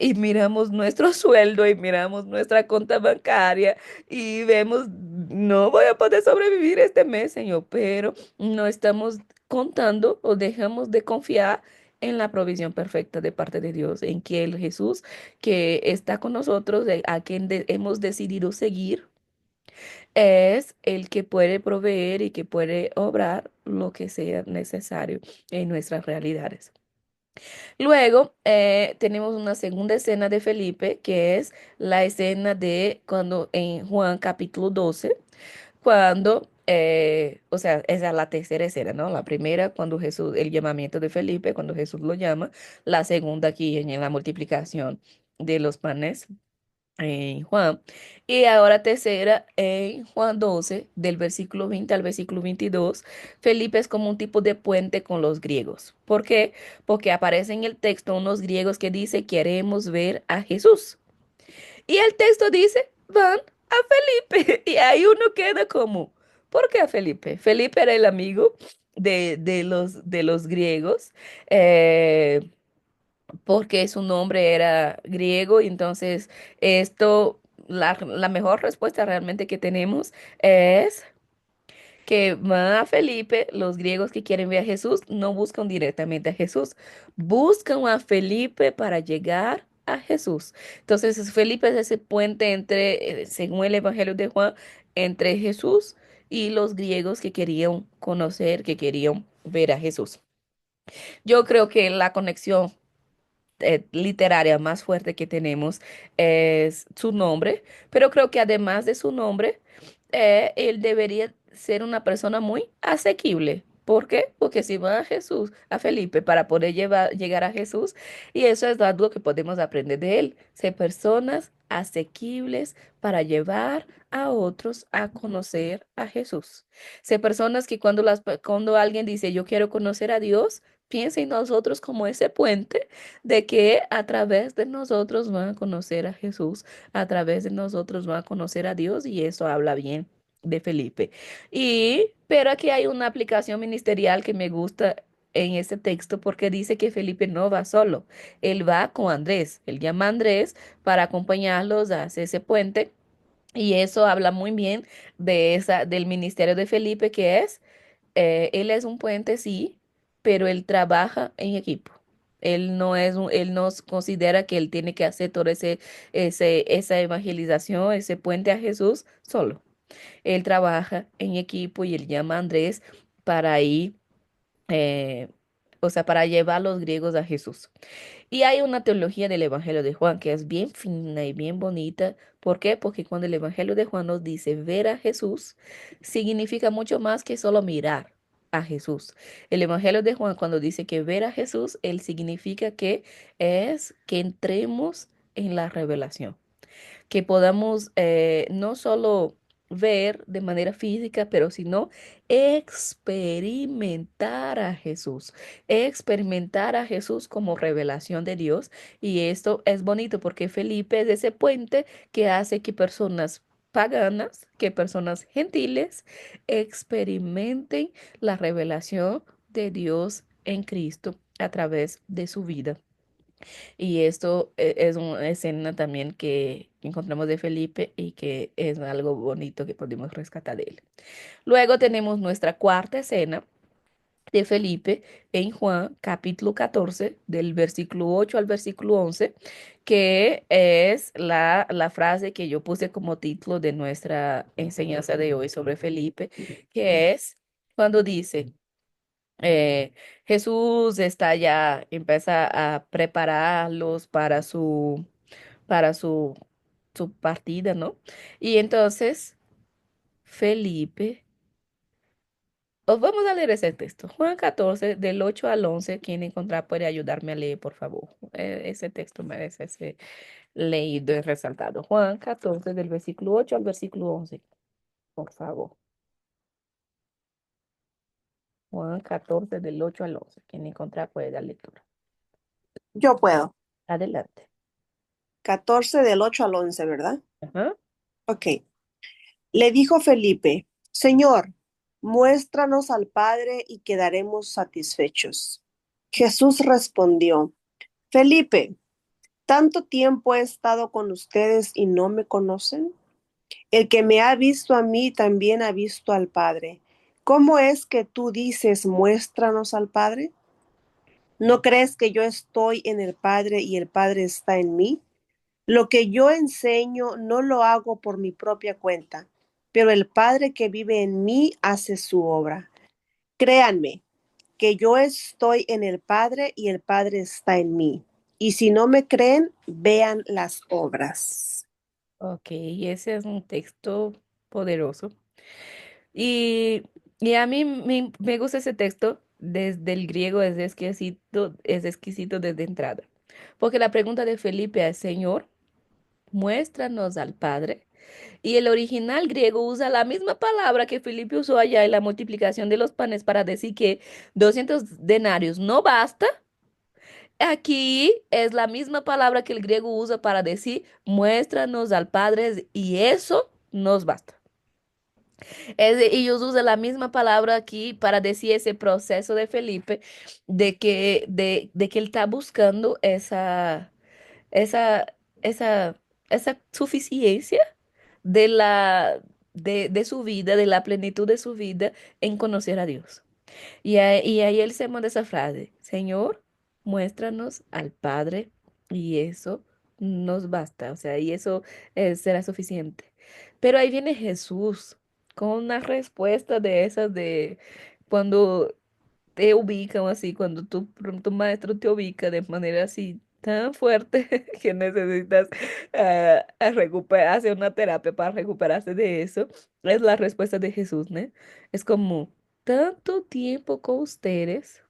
y miramos nuestro sueldo y miramos nuestra cuenta bancaria y vemos, no voy a poder sobrevivir este mes, Señor, pero no estamos contando o dejamos de confiar en la provisión perfecta de parte de Dios, en que el Jesús que está con nosotros, a quien hemos decidido seguir, Es el que puede proveer y que puede obrar lo que sea necesario en nuestras realidades. Luego tenemos una segunda escena de Felipe, que es la escena de cuando en Juan capítulo 12, cuando, o sea, esa es la tercera escena, ¿no? La primera, cuando Jesús, el llamamiento de Felipe, cuando Jesús lo llama. La segunda aquí en la multiplicación de los panes en Juan. Y ahora tercera en Juan 12, del versículo 20 al versículo 22. Felipe es como un tipo de puente con los griegos. ¿Por qué? Porque aparece en el texto unos griegos que dice queremos ver a Jesús. Y el texto dice, van a Felipe. Y ahí uno queda como, ¿por qué a Felipe? Felipe era el amigo de los griegos. eh, Porque su nombre era griego, y entonces esto, la mejor respuesta realmente que tenemos es que van a Felipe. Los griegos que quieren ver a Jesús no buscan directamente a Jesús, buscan a Felipe para llegar a Jesús. Entonces Felipe es ese puente entre, según el Evangelio de Juan, entre Jesús y los griegos que querían conocer, que querían ver a Jesús. Yo creo que la conexión literaria más fuerte que tenemos es su nombre, pero creo que además de su nombre, él debería ser una persona muy asequible. ¿Por qué? Porque si va a Jesús, a Felipe, para poder llegar a Jesús, y eso es algo que podemos aprender de él, ser personas asequibles para llevar a otros a conocer a Jesús. Ser personas que cuando alguien dice yo quiero conocer a Dios, piensa en nosotros como ese puente de que a través de nosotros van a conocer a Jesús, a través de nosotros van a conocer a Dios, y eso habla bien de Felipe. Pero aquí hay una aplicación ministerial que me gusta en este texto, porque dice que Felipe no va solo, él va con Andrés, él llama a Andrés para acompañarlos a hacer ese puente. Y eso habla muy bien del ministerio de Felipe, que es él es un puente, sí, pero él trabaja en equipo. Él no considera que él tiene que hacer toda esa evangelización, ese puente a Jesús solo. Él trabaja en equipo y él llama a Andrés para ir, eh, o sea, para llevar a los griegos a Jesús. Y hay una teología del Evangelio de Juan que es bien fina y bien bonita. ¿Por qué? Porque cuando el Evangelio de Juan nos dice ver a Jesús, significa mucho más que solo mirar a Jesús. El Evangelio de Juan, cuando dice que ver a Jesús, él significa que es que entremos en la revelación, que podamos no solo ver de manera física, pero sino experimentar a Jesús como revelación de Dios. Y esto es bonito porque Felipe es ese puente que hace que personas paganas, que personas gentiles experimenten la revelación de Dios en Cristo a través de su vida. Y esto es una escena también que encontramos de Felipe y que es algo bonito que podemos rescatar de él. Luego tenemos nuestra cuarta escena de Felipe en Juan capítulo 14, del versículo 8 al versículo 11, que es la frase que yo puse como título de nuestra enseñanza de hoy sobre Felipe, que es cuando dice, Jesús está ya, empieza a prepararlos para su partida, ¿no? Y entonces Felipe, os vamos a leer ese texto, Juan 14, del 8 al 11. Quien encontrar puede ayudarme a leer, por favor. Ese texto merece ser leído y resaltado. Juan 14, del versículo 8 al versículo 11, por favor. Juan 14, del 8 al 11. Quien encontrar puede dar lectura. Yo puedo. Adelante. 14 del 8 al 11, ¿verdad? Ajá. Ok. Le dijo Felipe, Señor, muéstranos al Padre y quedaremos satisfechos. Jesús respondió, Felipe, ¿tanto tiempo he estado con ustedes y no me conocen? El que me ha visto a mí también ha visto al Padre. ¿Cómo es que tú dices, muéstranos al Padre? ¿No crees que yo estoy en el Padre y el Padre está en mí? Lo que yo enseño no lo hago por mi propia cuenta. pero el Padre que vive en mí hace su obra. Créanme que yo estoy en el Padre y el Padre está en mí. Y si no me creen, vean las obras. Ok, ese es un texto poderoso. Y, y a mí me gusta ese texto desde el griego, es exquisito desde entrada. Porque la pregunta de Felipe es, Señor, muéstranos al Padre. Y el original griego usa la misma palabra que Felipe usó allá en la multiplicación de los panes para decir que 200 denarios no basta. Aquí es la misma palabra que el griego usa para decir, muéstranos al Padre y eso nos basta. Ellos usan la misma palabra aquí para decir ese proceso de Felipe de que él está buscando esa, esa, esa suficiencia de de su vida, de la plenitud de su vida en conocer a Dios. Y ahí él se manda esa frase, Señor, muéstranos al Padre y eso nos basta, o sea, y eso será suficiente. Pero ahí viene Jesús con una respuesta de esas de cuando te ubican así, cuando tu maestro te ubica de manera así tan fuerte que necesitas hacer una terapia para recuperarse de eso, es la respuesta de Jesús, ¿no? Es como, tanto tiempo con ustedes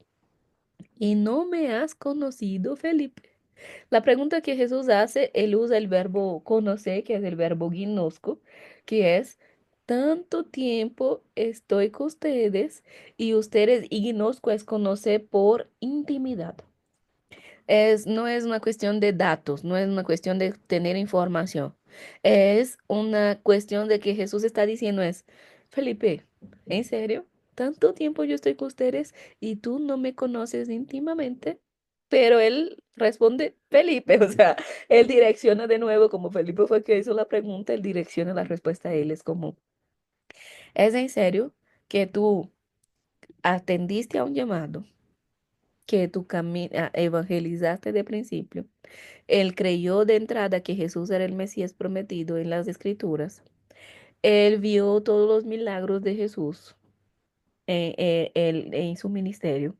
y no me has conocido, Felipe. La pregunta que Jesús hace, él usa el verbo conocer, que es el verbo ginosco, que es, tanto tiempo estoy con ustedes y ustedes, y ginosco es conocer por intimidad. No es una cuestión de datos, no es una cuestión de tener información. Es una cuestión de que Jesús está diciendo es, Felipe, ¿en serio? Tanto tiempo yo estoy con ustedes y tú no me conoces íntimamente. Pero él responde, Felipe, o sea, él direcciona de nuevo, como Felipe fue el que hizo la pregunta, él direcciona la respuesta a él. Es como, ¿es en serio que tú atendiste a un llamado, que tú evangelizaste de principio? Él creyó de entrada que Jesús era el Mesías prometido en las Escrituras. Él vio todos los milagros de Jesús en su ministerio.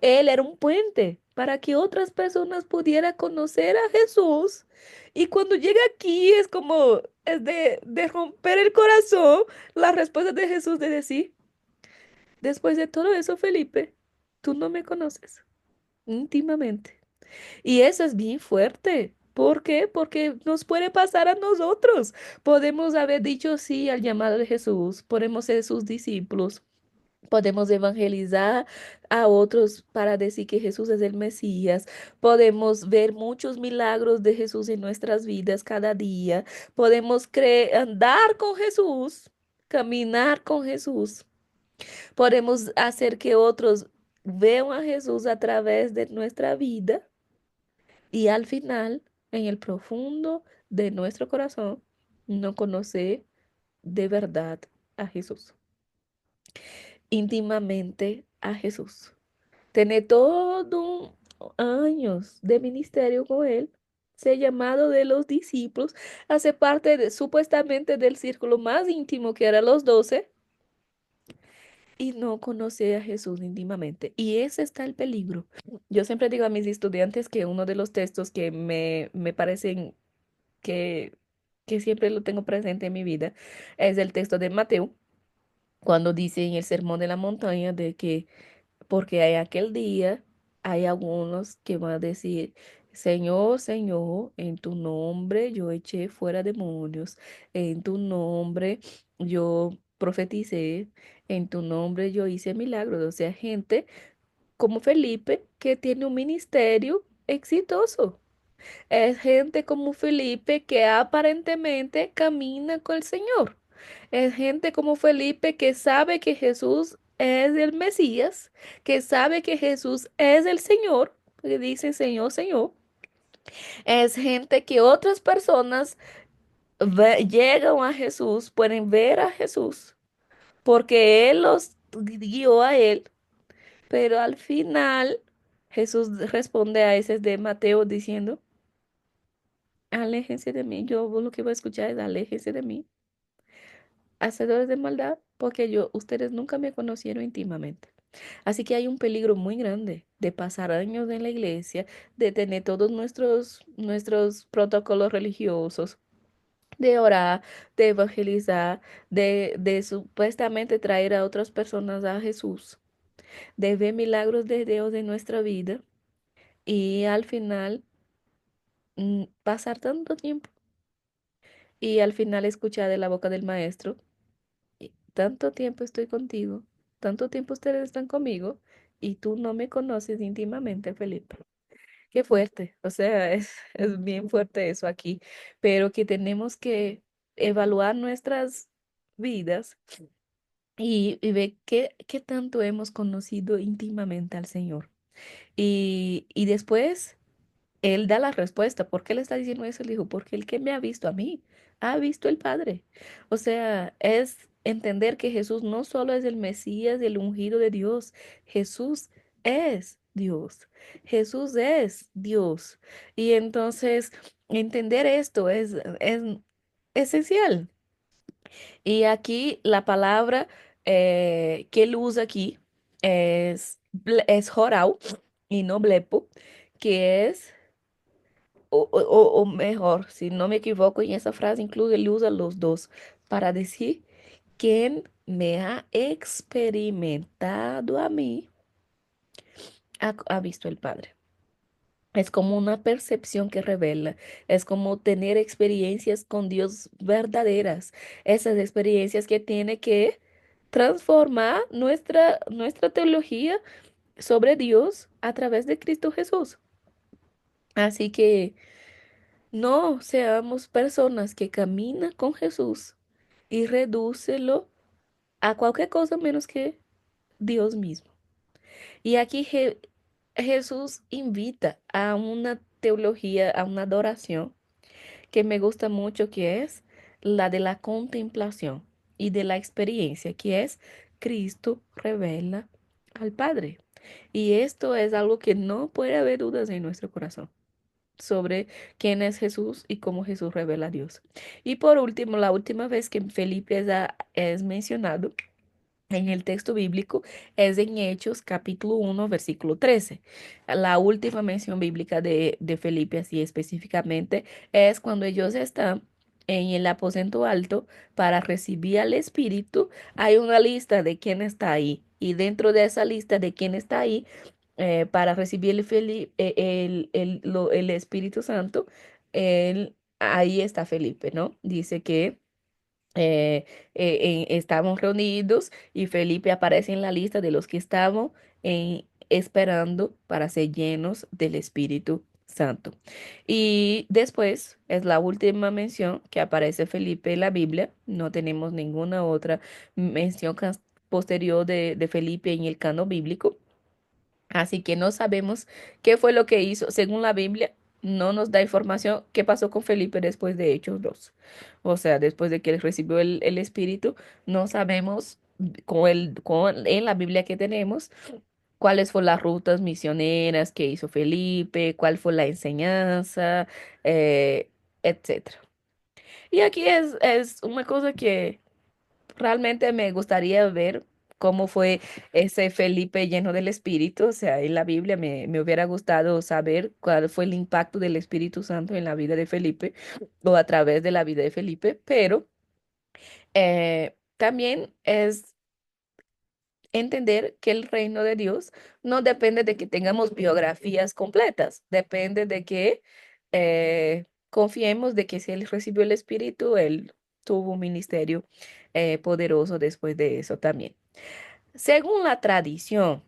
Él era un puente para que otras personas pudieran conocer a Jesús. Y cuando llega aquí es como, es de romper el corazón la respuesta de Jesús de decir, después de todo eso, Felipe, tú no me conoces íntimamente. Y eso es bien fuerte. ¿Por qué? Porque nos puede pasar a nosotros. Podemos haber dicho sí al llamado de Jesús, podemos ser sus discípulos, podemos evangelizar a otros para decir que Jesús es el Mesías, podemos ver muchos milagros de Jesús en nuestras vidas cada día, podemos andar con Jesús, caminar con Jesús, podemos hacer que otros vean a Jesús a través de nuestra vida y al final, en el profundo de nuestro corazón, no conocer de verdad a Jesús, íntimamente a Jesús. Tener todo años de ministerio con Él, ser llamado de los discípulos, hacer parte supuestamente del círculo más íntimo que eran los 12 y no conocer a Jesús íntimamente. Y ese está el peligro. Yo siempre digo a mis estudiantes que uno de los textos que me parecen que, que siempre lo tengo presente en mi vida, es el texto de Mateo, cuando dice en el Sermón de la Montaña de que, porque hay aquel día, hay algunos que van a decir, Señor, Señor, en tu nombre yo eché fuera demonios, en tu nombre yo profeticé, en tu nombre yo hice milagros. O sea, gente como Felipe que tiene un ministerio exitoso. Es gente como Felipe que aparentemente camina con el Señor. Es gente como Felipe que sabe que Jesús es el Mesías, que sabe que Jesús es el Señor, que dicen Señor, Señor. Es gente que otras personas llegan a Jesús, pueden ver a Jesús, porque Él los guió a Él, pero al final Jesús responde a ese de Mateo diciendo, aléjense de mí. Yo lo que voy a escuchar es aléjense de mí. hacedores de maldad, porque ustedes nunca me conocieron íntimamente. Así que hay un peligro muy grande de pasar años en la iglesia, de tener todos nuestros protocolos religiosos, de orar, de evangelizar, de supuestamente traer a otras personas a Jesús, de ver milagros de Dios en nuestra vida y al final pasar tanto tiempo y al final escuchar de la boca del maestro, tanto tiempo estoy contigo, tanto tiempo ustedes están conmigo y tú no me conoces íntimamente, Felipe. Qué fuerte, o sea, es bien fuerte eso aquí, pero que tenemos que evaluar nuestras vidas y ver qué tanto hemos conocido íntimamente al Señor. Y después Él da la respuesta. ¿Por qué le está diciendo eso? Él dijo, porque el que me ha visto a mí, ha visto el Padre. O sea, es entender que Jesús no solo es el Mesías, el ungido de Dios, Jesús es Dios. Jesús es Dios. Y entonces, entender esto es esencial. Y aquí la palabra que él usa aquí es jorau y no blepo, que es o mejor, si no me equivoco, en esa frase incluso él usa los dos para decir, quien me ha experimentado a mí, ha visto el Padre. Es como una percepción que revela, es como tener experiencias con Dios verdaderas, esas experiencias que tiene que transformar nuestra teología sobre Dios a través de Cristo Jesús. Así que no seamos personas que caminan con Jesús y redúcelo a cualquier cosa menos que Dios mismo. Y aquí Jesús invita a una teología, a una adoración que me gusta mucho, que es la de la contemplación y de la experiencia, que es Cristo revela al Padre. Y esto es algo que no puede haber dudas en nuestro corazón sobre quién es Jesús y cómo Jesús revela a Dios. Y por último, la última vez que Felipe es mencionado en el texto bíblico es en Hechos capítulo 1 versículo 13. La última mención bíblica de Felipe, así específicamente, es cuando ellos están en el aposento alto para recibir al Espíritu. Hay una lista de quién está ahí. Y dentro de esa lista de quién está ahí, para recibir el Espíritu Santo, ahí está Felipe, ¿no? Dice que estábamos reunidos y Felipe aparece en la lista de los que estaban esperando para ser llenos del Espíritu Santo. Y después es la última mención que aparece Felipe en la Biblia. No tenemos ninguna otra mención posterior de Felipe en el canon bíblico. Así que no sabemos qué fue lo que hizo. Según la Biblia, no nos da información qué pasó con Felipe después de Hechos 2. O sea, después de que él recibió el Espíritu, no sabemos en la Biblia que tenemos cuáles fueron las rutas misioneras que hizo Felipe, cuál fue la enseñanza, etcétera. Y aquí es una cosa que realmente me gustaría ver cómo fue ese Felipe lleno del Espíritu. O sea, en la Biblia me hubiera gustado saber cuál fue el impacto del Espíritu Santo en la vida de Felipe o a través de la vida de Felipe, pero también es entender que el reino de Dios no depende de que tengamos biografías completas, depende de que confiemos de que si él recibió el Espíritu, él tuvo un ministerio poderoso después de eso también. Según la tradición,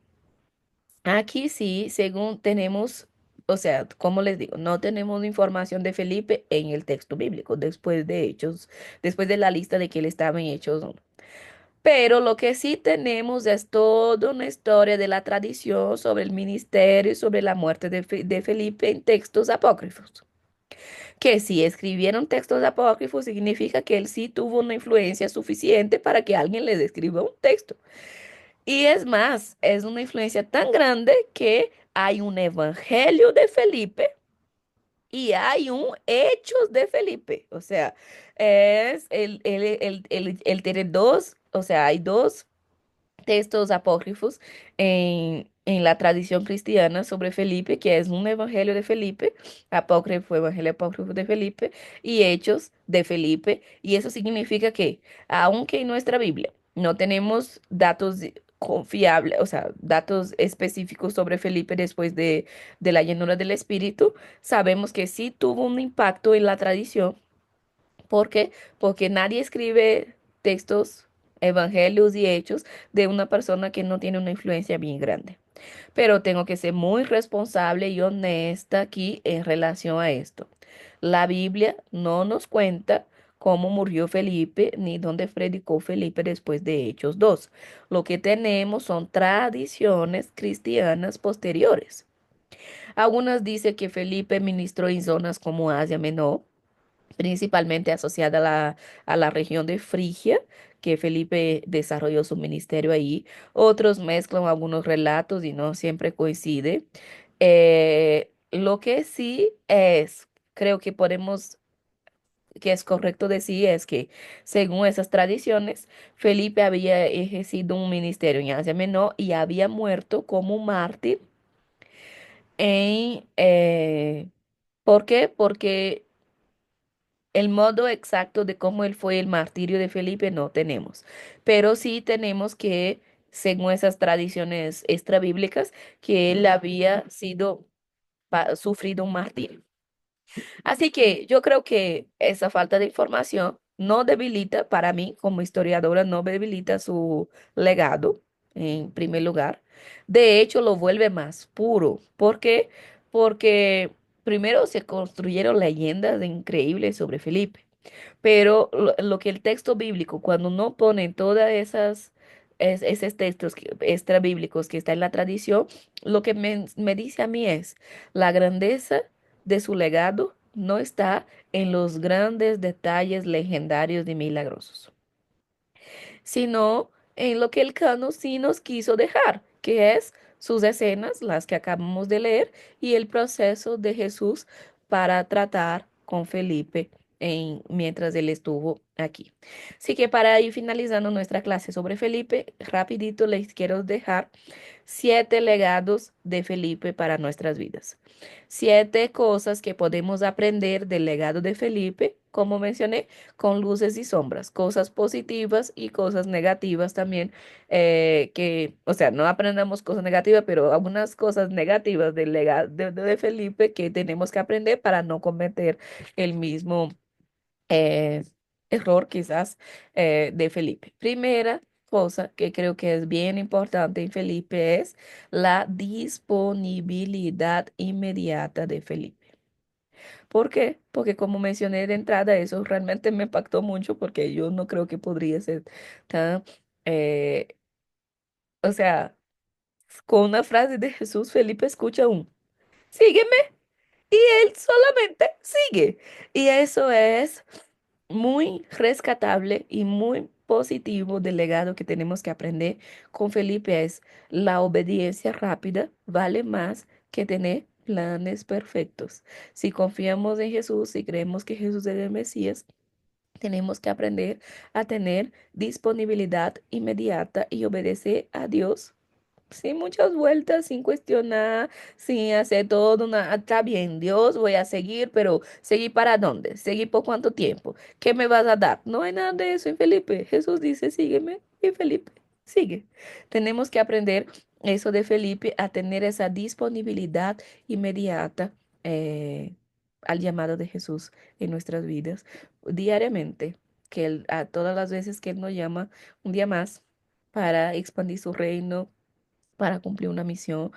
aquí sí, según tenemos, o sea, como les digo, no tenemos información de Felipe en el texto bíblico, después de Hechos, después de la lista de que él estaba en Hechos 1. Pero lo que sí tenemos es toda una historia de la tradición sobre el ministerio y sobre la muerte de Felipe en textos apócrifos. Que si escribieron textos apócrifos significa que él sí tuvo una influencia suficiente para que alguien les escriba un texto. Y es más, es una influencia tan grande que hay un evangelio de Felipe y hay un Hechos de Felipe. O sea, es el tener dos, o sea, hay dos textos apócrifos en la tradición cristiana sobre Felipe, que es un evangelio de Felipe, apócrifo, evangelio apócrifo de Felipe, y hechos de Felipe. Y eso significa que, aunque en nuestra Biblia no tenemos datos confiables, o sea, datos específicos sobre Felipe después de la llenura del Espíritu, sabemos que sí tuvo un impacto en la tradición. ¿Por qué? Porque nadie escribe textos, evangelios y hechos de una persona que no tiene una influencia bien grande. Pero tengo que ser muy responsable y honesta aquí en relación a esto. La Biblia no nos cuenta cómo murió Felipe ni dónde predicó Felipe después de Hechos 2. Lo que tenemos son tradiciones cristianas posteriores. Algunas dicen que Felipe ministró en zonas como Asia Menor, principalmente asociada a la región de Frigia, que Felipe desarrolló su ministerio ahí. Otros mezclan algunos relatos y no siempre coincide. Lo que sí es, creo que podemos, que es correcto decir, es que según esas tradiciones, Felipe había ejercido un ministerio en Asia Menor y había muerto como mártir en... ¿por qué? Porque el modo exacto de cómo él fue el martirio de Felipe no tenemos, pero sí tenemos que, según esas tradiciones extrabíblicas, que él había sido, sufrido un martirio. Así que yo creo que esa falta de información no debilita, para mí como historiadora, no debilita su legado, en primer lugar. De hecho, lo vuelve más puro. ¿Por qué? Porque primero se construyeron leyendas increíbles sobre Felipe. Pero lo que el texto bíblico, cuando no pone todas esos textos extra bíblicos que está en la tradición, lo que me dice a mí es, la grandeza de su legado no está en los grandes detalles legendarios y milagrosos, sino en lo que el canon sí nos quiso dejar, que es sus escenas, las que acabamos de leer, y el proceso de Jesús para tratar con Felipe mientras él estuvo aquí. Así que para ir finalizando nuestra clase sobre Felipe, rapidito les quiero dejar 7 legados de Felipe para nuestras vidas. 7 cosas que podemos aprender del legado de Felipe, como mencioné, con luces y sombras, cosas positivas y cosas negativas también, o sea, no aprendamos cosas negativas, pero algunas cosas negativas del legado de Felipe que tenemos que aprender para no cometer el mismo eh, error quizás de Felipe. Primera cosa que creo que es bien importante en Felipe es la disponibilidad inmediata de Felipe. ¿Por qué? Porque como mencioné de entrada, eso realmente me impactó mucho porque yo no creo que podría ser tan, eh, o sea, con una frase de Jesús, Felipe escucha un, sígueme, y él solamente sigue. Y eso es muy rescatable y muy positivo del legado que tenemos que aprender con Felipe es la obediencia rápida vale más que tener planes perfectos. Si confiamos en Jesús, si creemos que Jesús es el Mesías, tenemos que aprender a tener disponibilidad inmediata y obedecer a Dios sin muchas vueltas, sin cuestionar, sin hacer todo una, está bien, Dios, voy a seguir, pero ¿seguir para dónde? ¿Seguir por cuánto tiempo? ¿Qué me vas a dar? No hay nada de eso en Felipe. Jesús dice, sígueme, y Felipe sigue. Tenemos que aprender eso de Felipe, a tener esa disponibilidad inmediata al llamado de Jesús en nuestras vidas diariamente, que a todas las veces que Él nos llama un día más para expandir su reino, para cumplir una misión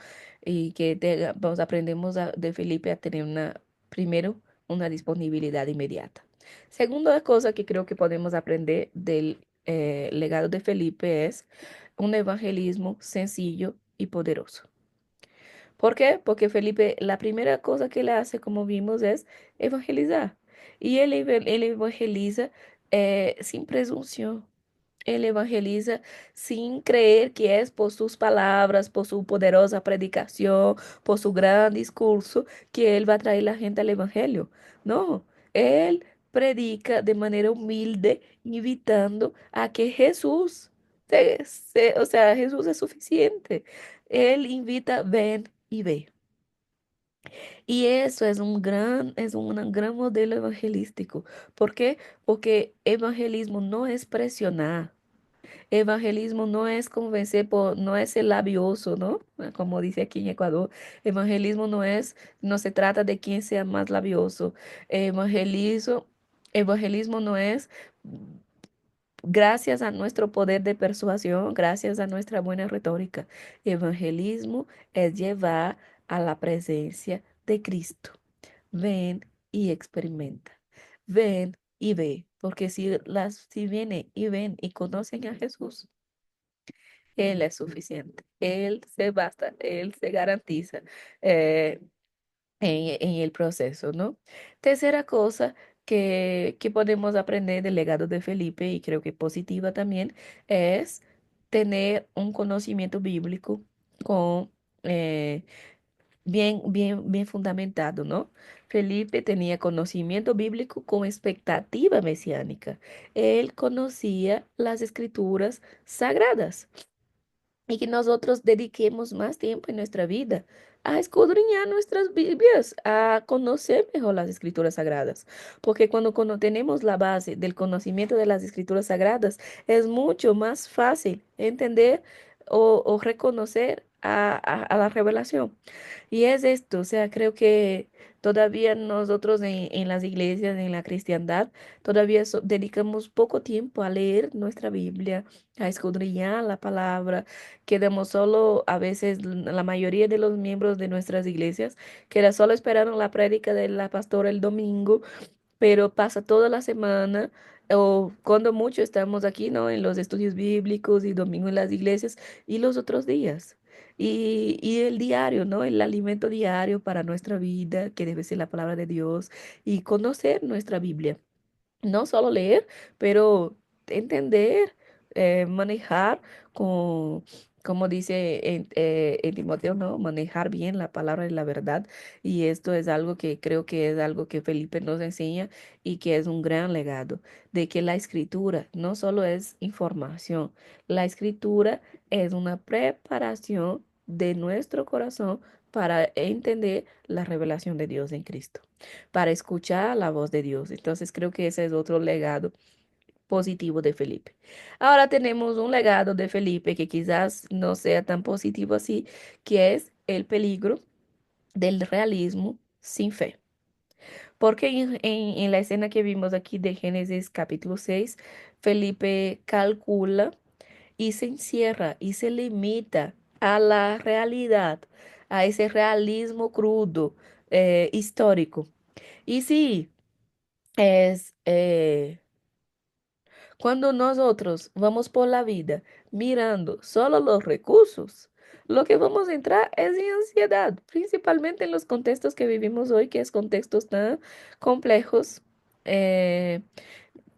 y que aprendemos de Felipe a tener primero, una disponibilidad inmediata. Segunda cosa que creo que podemos aprender del legado de Felipe es un evangelismo sencillo y poderoso. ¿Por qué? Porque Felipe, la primera cosa que le hace, como vimos, es evangelizar. Y él evangeliza sin presunción. Él evangeliza sin creer que es por sus palabras, por su poderosa predicación, por su gran discurso, que Él va a traer la gente al Evangelio. No, Él predica de manera humilde, invitando a que Jesús, o sea, Jesús es suficiente. Él invita, ven y ve. Y eso es un gran modelo evangelístico. ¿Por qué? Porque evangelismo no es presionar. Evangelismo no es convencer no es el labioso, ¿no? Como dice aquí en Ecuador. Evangelismo no se trata de quién sea más labioso. Evangelismo, evangelismo no es gracias a nuestro poder de persuasión, gracias a nuestra buena retórica. Evangelismo es llevar a la presencia de Cristo. Ven y experimenta. Ven y ve, porque si vienen y ven y conocen a Jesús, Él es suficiente. Él se basta, Él se garantiza eh, en el proceso, ¿no? Tercera cosa que podemos aprender del legado de Felipe, y creo que positiva también, es tener un conocimiento bíblico con bien fundamentado, ¿no? Felipe tenía conocimiento bíblico con expectativa mesiánica. Él conocía las escrituras sagradas y que nosotros dediquemos más tiempo en nuestra vida a escudriñar nuestras Biblias, a conocer mejor las escrituras sagradas, porque cuando tenemos la base del conocimiento de las escrituras sagradas, es mucho más fácil entender o reconocer a la revelación. Y es esto, o sea, creo que todavía nosotros en las iglesias, en la cristiandad, todavía dedicamos poco tiempo a leer nuestra Biblia, a escudriñar la palabra. Quedamos solo, a veces la mayoría de los miembros de nuestras iglesias, queda solo esperando la prédica de la pastora el domingo, pero pasa toda la semana o cuando mucho estamos aquí, ¿no? En los estudios bíblicos y domingo en las iglesias y los otros días. Y el diario, ¿no? El alimento diario para nuestra vida, que debe ser la palabra de Dios y conocer nuestra Biblia. No solo leer, pero entender, manejar con, como dice en Timoteo, ¿no? Manejar bien la palabra de la verdad. Y esto es algo que creo que es algo que Felipe nos enseña y que es un gran legado, de que la escritura no solo es información, la escritura es una preparación de nuestro corazón para entender la revelación de Dios en Cristo, para escuchar la voz de Dios. Entonces creo que ese es otro legado positivo de Felipe. Ahora tenemos un legado de Felipe que quizás no sea tan positivo así, que es el peligro del realismo sin fe. Porque en la escena que vimos aquí de Génesis capítulo 6, Felipe calcula y se encierra y se limita a la realidad, a ese realismo crudo, histórico. Y sí, es cuando nosotros vamos por la vida mirando solo los recursos, lo que vamos a entrar es en ansiedad, principalmente en los contextos que vivimos hoy, que es contextos tan complejos eh,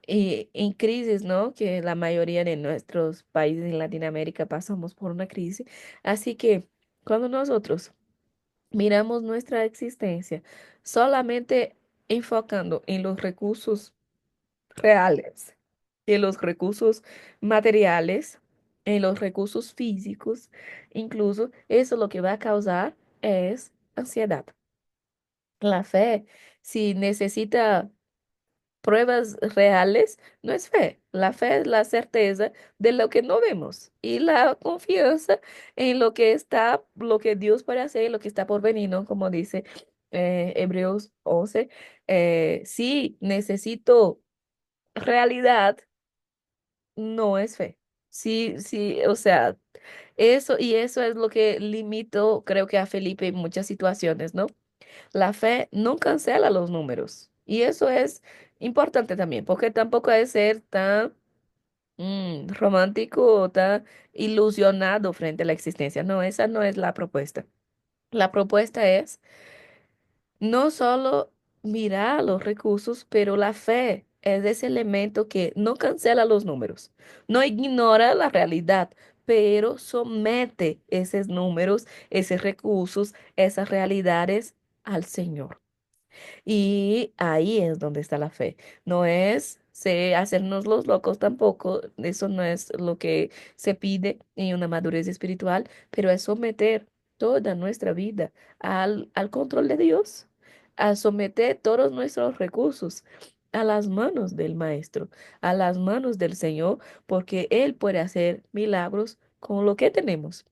y en crisis, ¿no? Que la mayoría de nuestros países en Latinoamérica pasamos por una crisis. Así que cuando nosotros miramos nuestra existencia solamente enfocando en los recursos reales, en los recursos materiales, en los recursos físicos, incluso eso lo que va a causar es ansiedad. La fe, si necesita pruebas reales, no es fe. La fe es la certeza de lo que no vemos y la confianza en lo que está, lo que Dios puede hacer, lo que está por venir, ¿no? Como dice Hebreos 11. Sí, necesito realidad, no es fe. Sí, sí, o sea, eso es lo que limitó, creo que a Felipe en muchas situaciones, ¿no? La fe no cancela los números. Y eso es importante también, porque tampoco es ser tan romántico o tan ilusionado frente a la existencia. No, esa no es la propuesta. La propuesta es no solo mirar los recursos, pero la fe. es ese elemento que no cancela los números, no ignora la realidad, pero somete esos números, esos recursos, esas realidades al Señor. Y ahí es donde está la fe. No es hacernos los locos tampoco, eso no es lo que se pide en una madurez espiritual, pero es someter toda nuestra vida al control de Dios, a someter todos nuestros recursos a las manos del Maestro, a las manos del Señor, porque Él puede hacer milagros con lo que tenemos.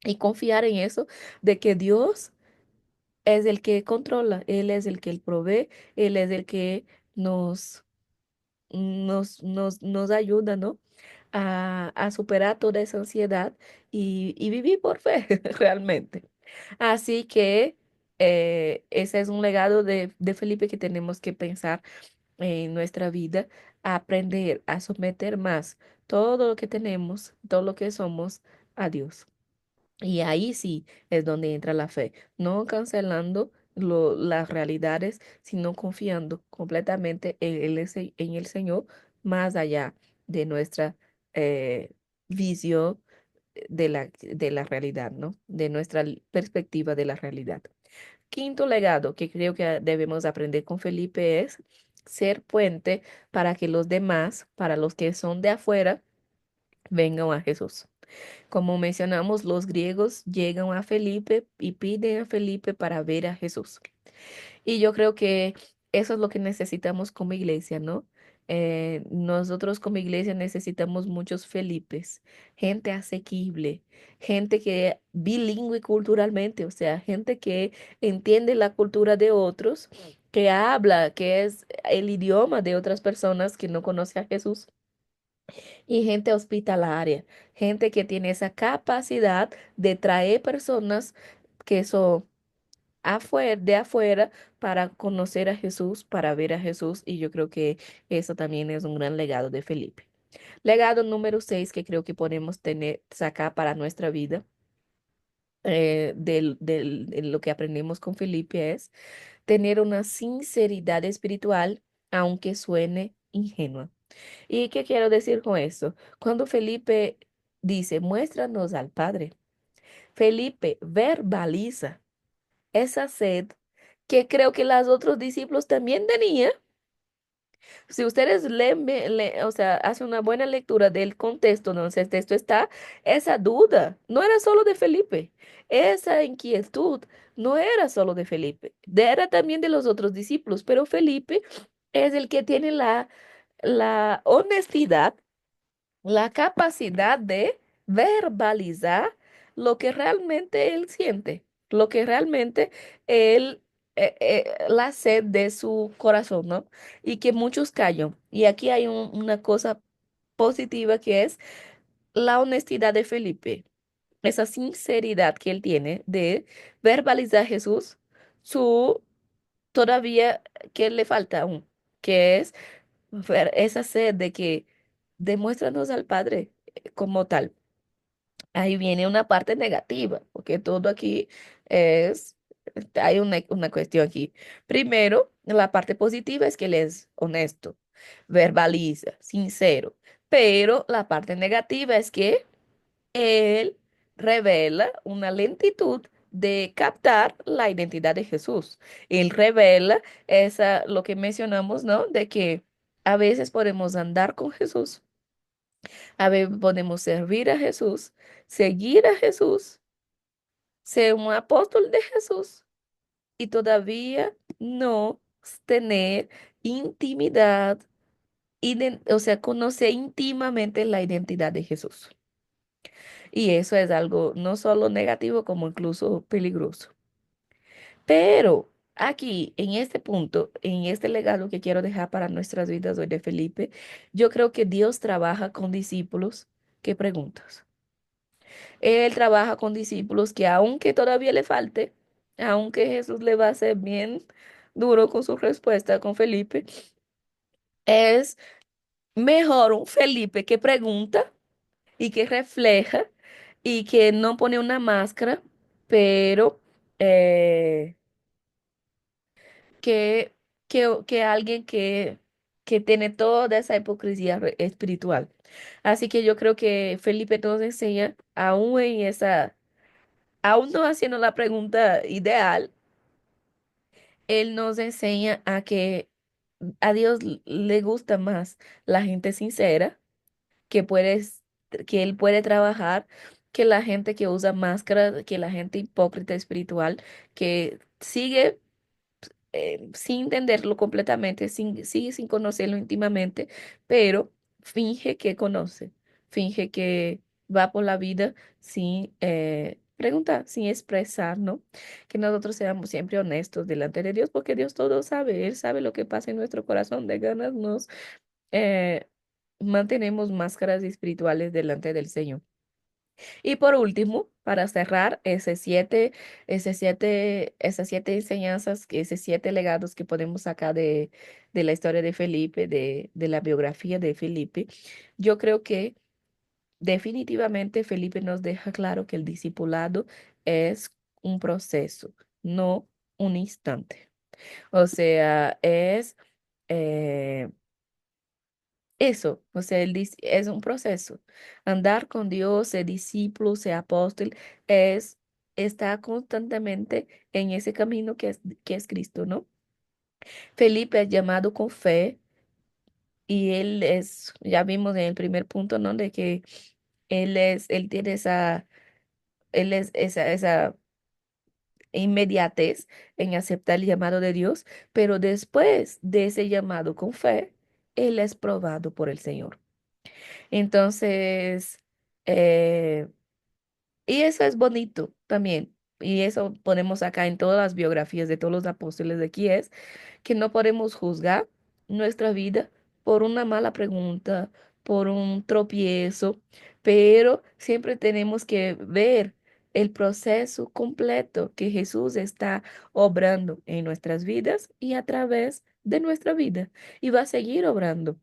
Y confiar en eso, de que Dios es el que controla, Él es el que Él provee, Él es el que nos, nos ayuda, ¿no? A superar toda esa ansiedad y vivir por fe, realmente. Así que ese es un legado de Felipe que tenemos que pensar en nuestra vida, aprender a someter más todo lo que tenemos, todo lo que somos a Dios. Y ahí sí es donde entra la fe, no cancelando las realidades, sino confiando completamente en el Señor, más allá de nuestra eh, visión de la realidad, ¿no? De nuestra perspectiva de la realidad. Quinto legado que creo que debemos aprender con Felipe es ser puente para que los demás, para los que son de afuera, vengan a Jesús. Como mencionamos, los griegos llegan a Felipe y piden a Felipe para ver a Jesús. Y yo creo que eso es lo que necesitamos como iglesia, ¿no? Nosotros como iglesia necesitamos muchos Felipes, gente asequible, gente que bilingüe culturalmente, o sea, gente que entiende la cultura de otros, que habla, que es el idioma de otras personas que no conocen a Jesús y gente hospitalaria, gente que tiene esa capacidad de traer personas que son de afuera para conocer a Jesús, para ver a Jesús, y yo creo que eso también es un gran legado de Felipe. Legado número 6 que creo que podemos sacar para nuestra vida. De lo que aprendemos con Felipe es tener una sinceridad espiritual, aunque suene ingenua. ¿Y qué quiero decir con eso? Cuando Felipe dice, muéstranos al Padre, Felipe verbaliza esa sed que creo que los otros discípulos también tenían. Si ustedes leen, o sea, hacen una buena lectura del contexto donde el texto está, esa duda no era solo de Felipe, esa inquietud no era solo de Felipe, era también de los otros discípulos, pero Felipe es el que tiene la honestidad, la capacidad de verbalizar lo que realmente él siente, lo que realmente él, la sed de su corazón, ¿no? Y que muchos callan. Y aquí hay una cosa positiva que es la honestidad de Felipe, esa sinceridad que él tiene de verbalizar a Jesús, su todavía que le falta aún, que es esa sed de que demuéstranos al Padre como tal. Ahí viene una parte negativa, porque todo aquí es, hay una cuestión aquí. Primero, la parte positiva es que él es honesto, verbaliza, sincero, pero la parte negativa es que él revela una lentitud de captar la identidad de Jesús. Él revela lo que mencionamos, ¿no? De que a veces podemos andar con Jesús, a veces podemos servir a Jesús, seguir a Jesús, ser un apóstol de Jesús y todavía no tener intimidad, o sea, conocer íntimamente la identidad de Jesús. Y eso es algo no solo negativo, como incluso peligroso. Pero aquí, en este punto, en este legado que quiero dejar para nuestras vidas hoy de Felipe, yo creo que Dios trabaja con discípulos que preguntas. Él trabaja con discípulos que aunque todavía le falte, aunque Jesús le va a ser bien duro con su respuesta con Felipe, es mejor un Felipe que pregunta y que refleja y que no pone una máscara, pero eh, que alguien que que tiene toda esa hipocresía espiritual. Así que yo creo que Felipe nos enseña, aún en esa, aún no haciendo la pregunta ideal, él nos enseña a que a Dios le gusta más la gente sincera, que él puede trabajar, que la gente que usa máscaras, que la gente hipócrita espiritual, que sigue sin entenderlo completamente, sigue sin conocerlo íntimamente, pero finge que conoce, finge que va por la vida sin preguntar, sin expresar, ¿no? Que nosotros seamos siempre honestos delante de Dios, porque Dios todo sabe, Él sabe lo que pasa en nuestro corazón, de ganas nos eh, mantenemos máscaras espirituales delante del Señor. Y por último, para cerrar, esas siete enseñanzas, esos siete legados que podemos sacar de la historia de Felipe, de la biografía de Felipe, yo creo que definitivamente Felipe nos deja claro que el discipulado es un proceso, no un instante. O sea, es... eh, eso, o sea, es un proceso. Andar con Dios, ser discípulo, ser apóstol, es estar constantemente en ese camino que es Cristo, ¿no? Felipe es llamado con fe y él es, ya vimos en el primer punto, ¿no? De que él tiene esa inmediatez en aceptar el llamado de Dios, pero después de ese llamado con fe, él es probado por el Señor. Entonces, eh, y eso es bonito también. Y eso ponemos acá en todas las biografías de todos los apóstoles de aquí es que no podemos juzgar nuestra vida por una mala pregunta, por un tropiezo, pero siempre tenemos que ver el proceso completo que Jesús está obrando en nuestras vidas y a través de nuestra vida. Y va a seguir obrando.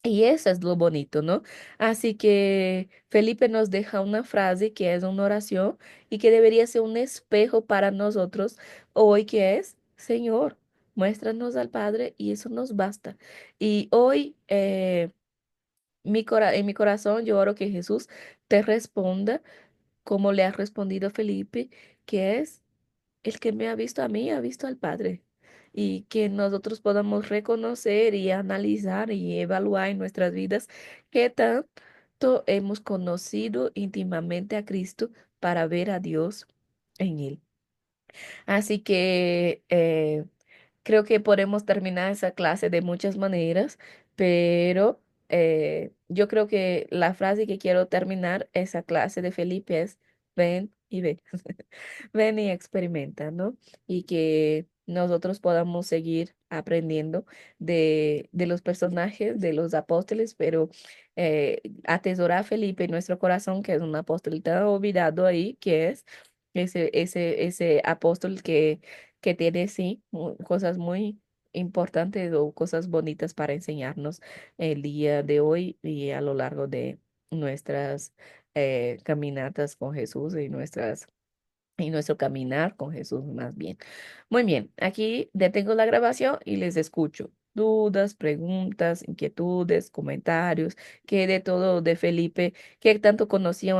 Y eso es lo bonito, ¿no? Así que Felipe nos deja una frase que es una oración y que debería ser un espejo para nosotros hoy, que es, Señor, muéstranos al Padre y eso nos basta. Y hoy en mi corazón yo oro que Jesús te responda como le ha respondido a Felipe, que es... El que me ha visto a mí, ha visto al Padre. Y que nosotros podamos reconocer y analizar y evaluar en nuestras vidas qué tanto hemos conocido íntimamente a Cristo para ver a Dios en Él. Así que creo que podemos terminar esa clase de muchas maneras, pero yo creo que la frase que quiero terminar esa clase de Felipe es, ven y ve. Ven y experimenta, ¿no? Y que nosotros podamos seguir aprendiendo de los personajes, de los apóstoles, pero atesorar a Felipe en nuestro corazón, que es un apóstol tan olvidado ahí, que es ese apóstol que tiene, sí, cosas muy importantes o cosas bonitas para enseñarnos el día de hoy y a lo largo de nuestras caminatas con Jesús y nuestro caminar con Jesús más bien. Muy bien, aquí detengo la grabación y les escucho. Dudas, preguntas, inquietudes, comentarios, que de todo de Felipe, que tanto conocían